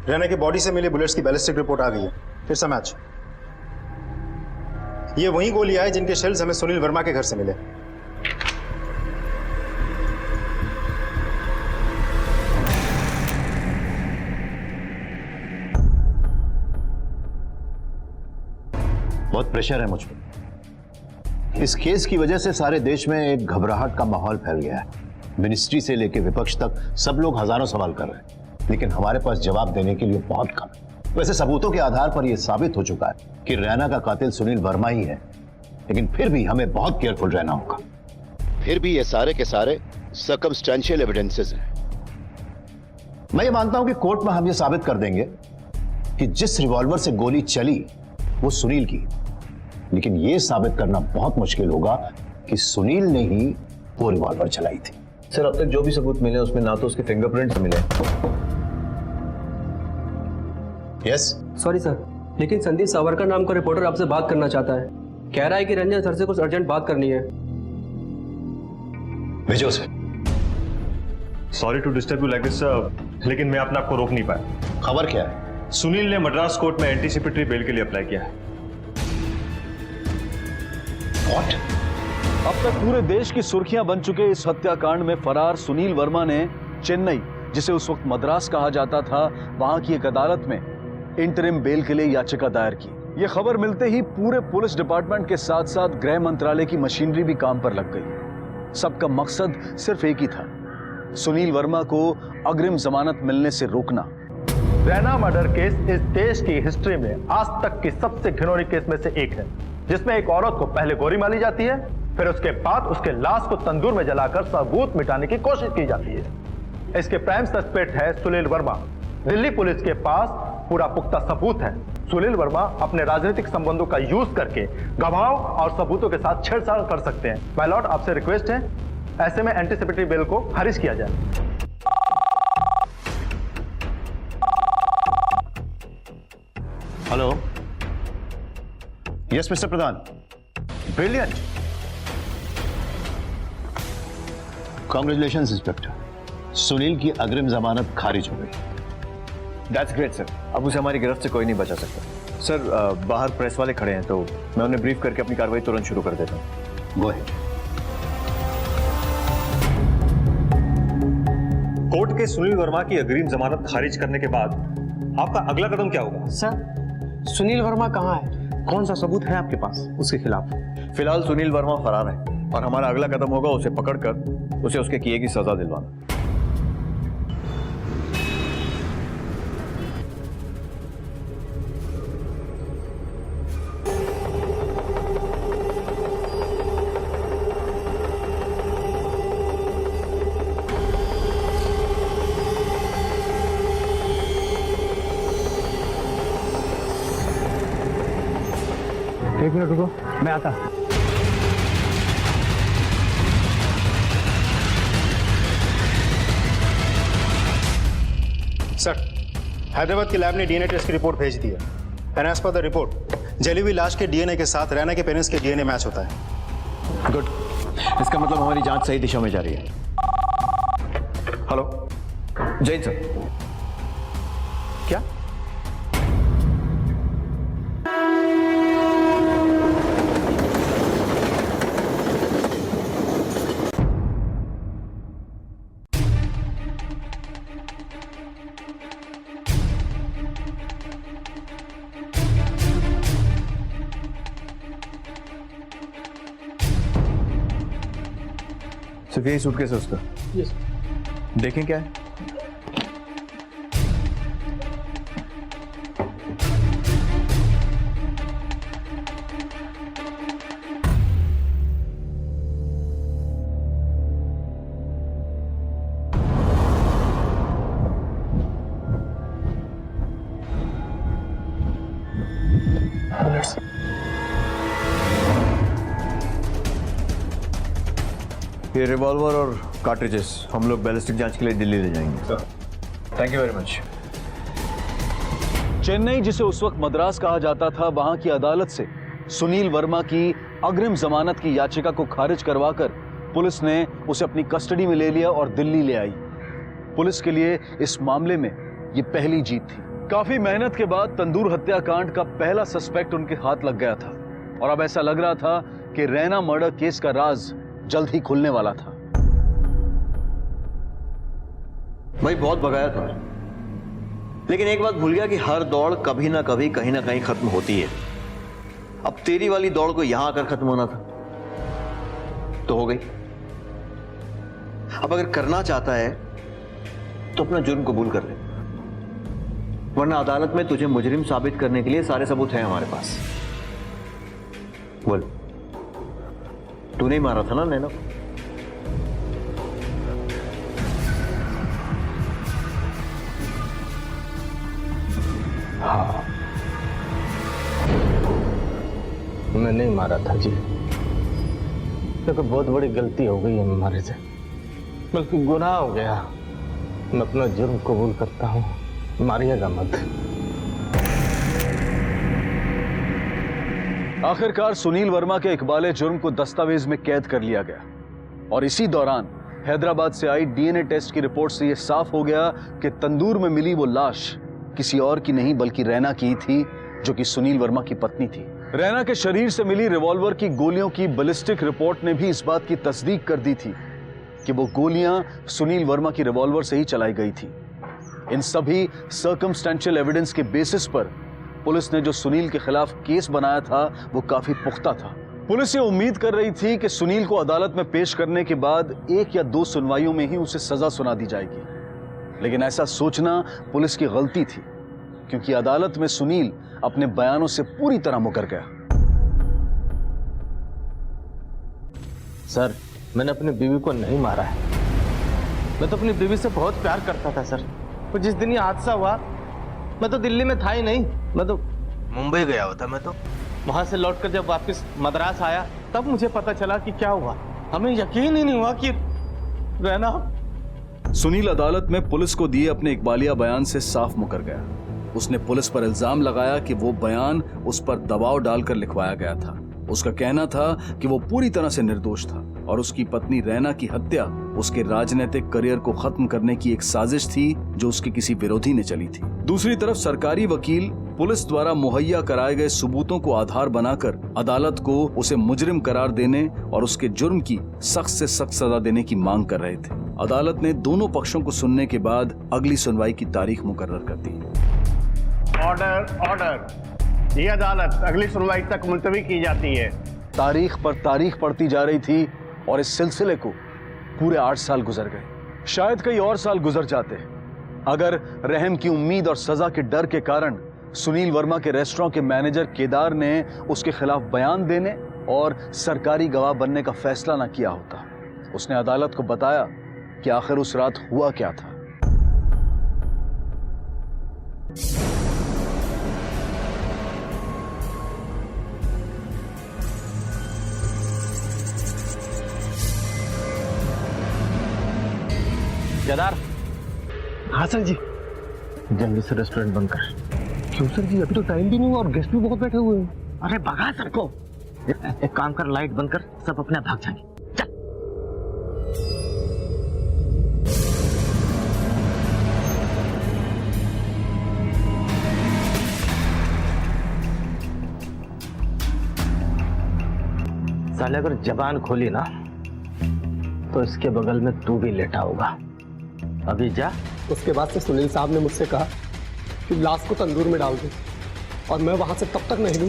रैना की बॉडी से मिली बुलेट्स की बैलिस्टिक रिपोर्ट आ गई है। फिर से मैच। ये वही गोलियां हैं जिनके शेल्स हमें सुनील वर्मा के घर से मिले। बहुत प्रेशर है मुझ पर। इस केस की वजह से सारे देश में एक घबराहट का माहौल फैल गया है। मिनिस्ट्री से लेकर विपक्ष तक सब लोग हजारों सवाल कर रहे हैं, लेकिन हमारे पास जवाब देने के लिए बहुत कम है। वैसे सबूतों के आधार पर यह साबित हो चुका है कि रैना का कातिल सुनील वर्मा ही है, लेकिन फिर भी हमें बहुत केयरफुल रहना होगा। फिर भी ये सारे के सारे सर्कमस्टेंशियल एविडेंसेस हैं। मैं ये मानता हूं कि कोर्ट में हम ये साबित कर देंगे कि जिस रिवॉल्वर से गोली चली वो सुनील की, लेकिन यह साबित करना बहुत मुश्किल होगा कि सुनील ने ही वो रिवॉल्वर चलाई थी। सर, अब तक जो भी सबूत मिले उसमें ना तो उसके फिंगरप्रिंट्स मिले। यस सॉरी सर, लेकिन संदीप सावरकर नाम का रिपोर्टर आपसे बात करना चाहता है। कह रहा है कि रंजन सर से कुछ अर्जेंट बात करनी है। भेजो उसे। Sorry to disturb you like this sir, लेकिन मैं अपने आप को रोक नहीं पाया। खबर क्या है? सुनील ने मद्रास कोर्ट में एंटीसिपेटरी बेल के लिए अप्लाई किया है। What? अब तक पूरे देश की सुर्खियां बन चुके इस हत्याकांड में फरार सुनील वर्मा ने चेन्नई, जिसे उस वक्त मद्रास कहा जाता था, वहां की एक अदालत में इंटरिम बेल के लिए याचिका दायर की। यह खबर मिलते ही पूरे पुलिस डिपार्टमेंट के साथ साथ गृह मंत्रालय की मशीनरी भी काम पर लग गई। सबका मकसद सिर्फ एक ही था, सुनील वर्मा को अग्रिम जमानत मिलने से रोकना। रैना मर्डर केस इस देश की हिस्ट्री में आज तक की सबसे घिनौनी केस में से एक है, जिसमें एक औरत को पहले गोली मारी जाती है, फिर उसके बाद उसके लाश को तंदूर में जलाकर सबूत मिटाने की कोशिश की जाती है। इसके प्राइम सस्पेक्ट है सुनील वर्मा। दिल्ली पुलिस के पास पूरा पुख्ता सबूत है। सुनील वर्मा अपने राजनीतिक संबंधों का यूज करके गवाहों और सबूतों के साथ छेड़छाड़ कर सकते हैं। माय लॉर्ड, आपसे रिक्वेस्ट है ऐसे में एंटीसिपेटरी बिल को खारिज किया जाए। हेलो, यस मिस्टर प्रधान। ब्रिलियंट, कांग्रेचुलेशंस इंस्पेक्टर, सुनील की अग्रिम जमानत खारिज हो गई। That's great sir. अब उसे हमारी गिरफ्त से कोई नहीं बचा सकता। सर बाहर प्रेस वाले खड़े हैं, तो मैं उन्हें ब्रीफ करके अपनी कार्रवाई तुरंत शुरू कर देता हूँ। Go ahead. कोर्ट के सुनील वर्मा की अग्रिम जमानत खारिज करने के बाद आपका अगला कदम क्या होगा? सर, सुनील वर्मा कहाँ है? कौन सा सबूत है आपके पास उसके खिलाफ? फिलहाल सुनील वर्मा फरार है और हमारा अगला कदम होगा उसे पकड़कर उसे उसके किए की सजा दिलवाना। एक मिनट रुको, मैं आता। सर, हैदराबाद की लैब ने डीएनए टेस्ट की रिपोर्ट भेज दी है। And as per the report, जली हुई लाश के डीएनए के साथ रैना के पेरेंट्स के डीएनए मैच होता है। गुड, इसका मतलब हमारी जांच सही दिशा में जा रही है। Hello, Jain sir. क्या? सिर्फ यही सूटकेस है उसका? यस। देखें क्या है। ये रिवॉल्वर और कार्ट्रिजेस हम लोग बैलिस्टिक जांच के लिए दिल्ली ले जाएंगे। Thank you very much. Chennai, जिसे उस वक्त मद्रास कहा जाता था, वहां की अदालत से सुनील वर्मा की अग्रिम जमानत की याचिका को खारिज करवाकर पुलिस ने उसे अपनी कस्टडी में ले लिया और दिल्ली ले आई। पुलिस के लिए इस मामले में यह पहली जीत थी। काफी मेहनत के बाद तंदूर हत्याकांड का पहला सस्पेक्ट उनके हाथ लग गया था और अब ऐसा लग रहा था कि रैना मर्डर केस का राज जल्द ही खुलने वाला था। भाई बहुत भगाया था, लेकिन एक बात भूल गया कि हर दौड़ कभी ना कभी कहीं ना कहीं खत्म होती है। अब तेरी वाली दौड़ को यहां आकर खत्म होना था तो हो गई। अब अगर करना चाहता है तो अपना जुर्म कबूल कर ले, वरना अदालत में तुझे मुजरिम साबित करने के लिए सारे सबूत हैं हमारे पास। बोल, तू नहीं मारा था ना नैना? हाँ, मैं नहीं मारा था जी, क्योंकि बहुत बड़ी गलती हो गई है हमारे से, बल्कि गुनाह हो गया। मैं अपना जुर्म कबूल करता हूँ, मारिएगा मत। आखिरकार सुनील वर्मा के इकबाले जुर्म को दस्तावेज में कैद कर लिया गया और इसी दौरान हैदराबाद से आई डीएनए टेस्ट की रिपोर्ट से यह साफ हो गया कि तंदूर में मिली वो लाश किसी और की नहीं बल्कि रैना की थी, जो कि सुनील वर्मा की पत्नी थी। रैना के शरीर से मिली रिवॉल्वर की गोलियों की बैलिस्टिक रिपोर्ट ने भी इस बात की तस्दीक कर दी थी कि वो गोलियां सुनील वर्मा की रिवॉल्वर से ही चलाई गई थी। इन सभी सर्कमस्टेंशियल एविडेंस के बेसिस पर पुलिस ने जो सुनील के खिलाफ केस बनाया था वो काफी पुख्ता था। पुलिस ये उम्मीद कर रही थी कि सुनील को अदालत में पेश करने के बाद 1 या 2 सुनवाइयों में ही उसे सजा सुना दी जाएगी, लेकिन ऐसा सोचना पुलिस की गलती थी, क्योंकि अदालत में सुनील अपने बयानों से पूरी तरह मुकर गया। सर, मैंने अपनी बीवी को नहीं मारा है। मैं तो अपनी बीवी से बहुत प्यार करता था सर। तो जिस दिन ये हादसा हुआ, मैं तो दिल्ली में था ही नहीं, मैं तो मुंबई गया हुआ था। मैं तो वहां से लौटकर जब वापस मद्रास आया तब मुझे पता चला कि क्या हुआ। हमें यकीन ही नहीं हुआ कि रहना। सुनील अदालत में पुलिस को दिए अपने इकबालिया बयान से साफ मुकर गया। उसने पुलिस पर इल्जाम लगाया कि वो बयान उस पर दबाव डालकर लिखवाया गया था। उसका कहना था कि वो पूरी तरह से निर्दोष था और उसकी पत्नी रैना की हत्या उसके राजनीतिक करियर को खत्म करने की एक साजिश थी जो उसके किसी विरोधी ने चली थी। दूसरी तरफ सरकारी वकील पुलिस द्वारा मुहैया कराए गए सबूतों को आधार बनाकर अदालत को उसे मुजरिम करार देने और उसके जुर्म की सख्त से सख्त सजा देने की मांग कर रहे थे। अदालत ने दोनों पक्षों को सुनने के बाद अगली सुनवाई की तारीख मुकर्रर कर दी। Order, order. ये अदालत अगली सुनवाई तक मुलतवी की जाती है। तारीख पर तारीख पड़ती जा रही थी और इस सिलसिले को पूरे 8 साल गुजर गए। शायद कई और साल गुजर जाते अगर रहम की उम्मीद और सजा के डर के कारण सुनील वर्मा के रेस्टोरेंट के मैनेजर केदार ने उसके खिलाफ बयान देने और सरकारी गवाह बनने का फैसला न किया होता। उसने अदालत को बताया कि आखिर उस रात हुआ क्या था। केदार। हाँ सर जी। जल्दी से रेस्टोरेंट बंद कर। क्यों सर जी? अभी तो टाइम भी नहीं हुआ और गेस्ट भी बहुत बैठे हुए हैं। अरे भगा सबको। एक काम कर, लाइट बंद कर, सब अपने भाग जाएंगे। चल। साले अगर जबान खोली ना तो इसके बगल में तू भी लेटा होगा। अभी जा। उसके बाद से सुनील साहब ने मुझसे कहा कि लाश को तंदूर में डाल दो और मैं वहां से तब तक नहीं लूं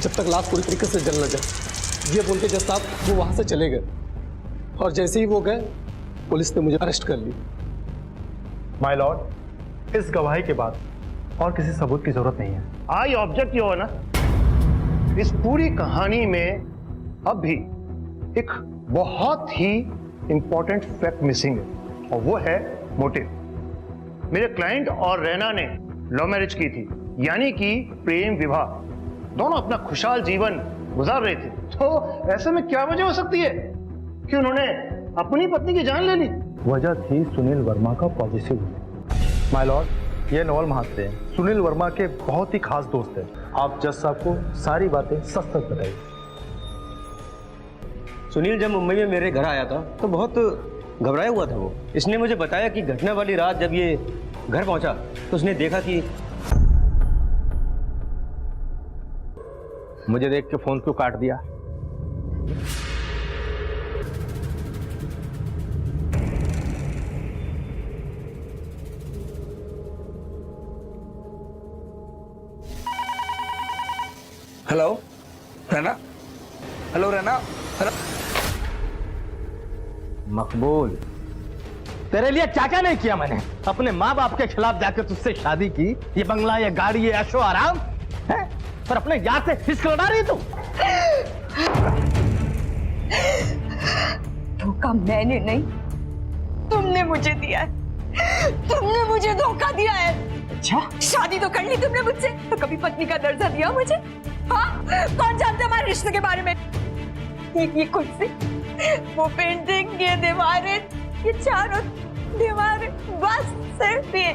जब तक लाश पूरी तरीके से जल न जाए। ये बोल के जज साहब वो वहां से चले गए और जैसे ही वो गए पुलिस ने मुझे अरेस्ट कर ली। माय लॉर्ड, इस गवाही के बाद और किसी सबूत की जरूरत नहीं है। आई ऑब्जेक्ट योर ऑनर, इस पूरी कहानी में अब भी एक बहुत ही इंपॉर्टेंट फैक्ट मिसिंग है और वो है मोटिव। मेरे क्लाइंट और रैना ने लव मैरिज की थी, यानी कि प्रेम विवाह। दोनों अपना खुशहाल जीवन गुजार रहे थे। तो ऐसे में क्या वजह हो सकती है कि उन्होंने अपनी पत्नी की जान ले ली? वजह थी सुनील वर्मा का पॉजिटिव। माय लॉर्ड, ये नवल महात्रे हैं, सुनील वर्मा के बहुत ही खास दोस्त हैं। आप जज साहब को सारी बातें सच सच बताइए। सुनील जब मुंबई में मेरे घर आया था तो बहुत घबराया हुआ था वो। इसने मुझे बताया कि घटना वाली रात जब ये घर पहुंचा तो उसने देखा कि मुझे देख के फोन क्यों काट दिया? Hello Raina. Hello Raina. Hello मकबूल, तेरे लिए क्या क्या नहीं किया मैंने। अपने माँ बाप के खिलाफ जाकर तुझसे शादी की, ये बंगला, ये गाड़ी, ये ऐशो आराम है, पर अपने यार से हिस्क लड़ा रही तू। धोखा मैंने नहीं, तुमने मुझे दिया है। तुमने मुझे धोखा दिया है। अच्छा, शादी तो कर ली तुमने मुझसे, तो कभी पत्नी का दर्जा दिया मुझे? हाँ, कौन जानता हमारे रिश्ते के बारे में? ये कुर्सी, वो पेंटिंग, ये दीवारें, ये चारों दीवारें, बस सिर्फ ये।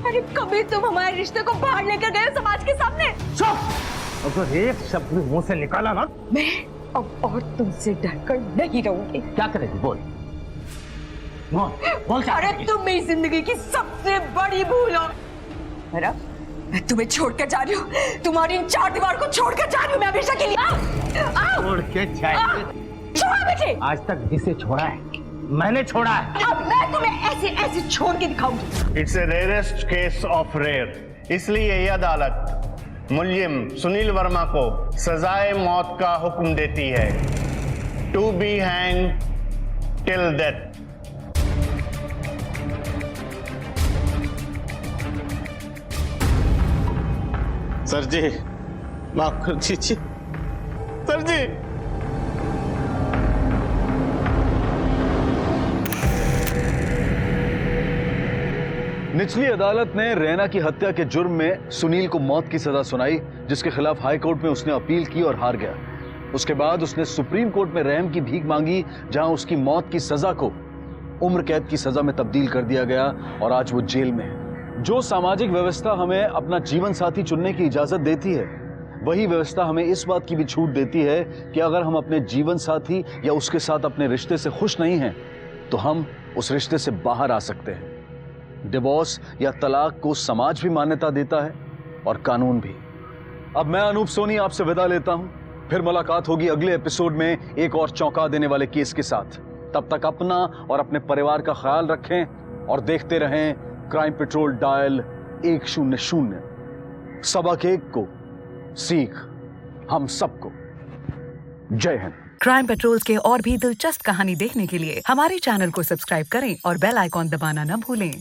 अरे कभी तुम हमारे रिश्ते को बाहर लेकर गए समाज के सामने? चुप! अगर एक शब्द भी मुंह से निकाला ना, मैं अब और तुमसे डरकर नहीं रहूंगी। क्या करेगी? बोल बोल। अरे तुम मेरी जिंदगी की सबसे बड़ी भूल हो। मेरा मैं तुम्हें छोड़कर जा रही हूँ, तुम्हारी इन 4 दीवार को छोड़कर जा रही हूँ मैं हमेशा के लिए। छोड़ के जाए? छोड़ा बेटे। आज तक जिसे छोड़ा है मैंने छोड़ा है। अब मैं तुम्हें ऐसे ऐसे छोड़ के दिखाऊंगी। It's a rarest case of rare. इसलिए ये अदालत मुलजिम सुनील वर्मा को सजाए मौत का हुक्म देती है, to be hang till death. Sir जी माफ कर दीजिए सर जी। निचली अदालत ने रैना की हत्या के जुर्म में सुनील को मौत की सजा सुनाई, जिसके खिलाफ हाई कोर्ट में उसने अपील की और हार गया। उसके बाद उसने सुप्रीम कोर्ट में रहम की भीख मांगी, जहां उसकी मौत की सजा को उम्र कैद की सजा में तब्दील कर दिया गया और आज वो जेल में है। जो सामाजिक व्यवस्था हमें अपना जीवन साथी चुनने की इजाजत देती है, वही व्यवस्था हमें इस बात की भी छूट देती है कि अगर हम अपने जीवन साथी या उसके साथ अपने रिश्ते से खुश नहीं हैं, तो हम उस रिश्ते से बाहर आ सकते हैं। डिवोर्स या तलाक को समाज भी मान्यता देता है और कानून भी। अब मैं अनूप सोनी आपसे विदा लेता हूं, फिर मुलाकात होगी अगले एपिसोड में एक और चौंका देने वाले केस के साथ। तब तक अपना और अपने परिवार का ख्याल रखें और देखते रहें क्राइम पेट्रोल डायल 100। सबक एक को सीख हम सबको। जय हिंद। क्राइम पेट्रोल के और भी दिलचस्प कहानी देखने के लिए हमारे चैनल को सब्सक्राइब करें और बेल आइकॉन दबाना न भूलें।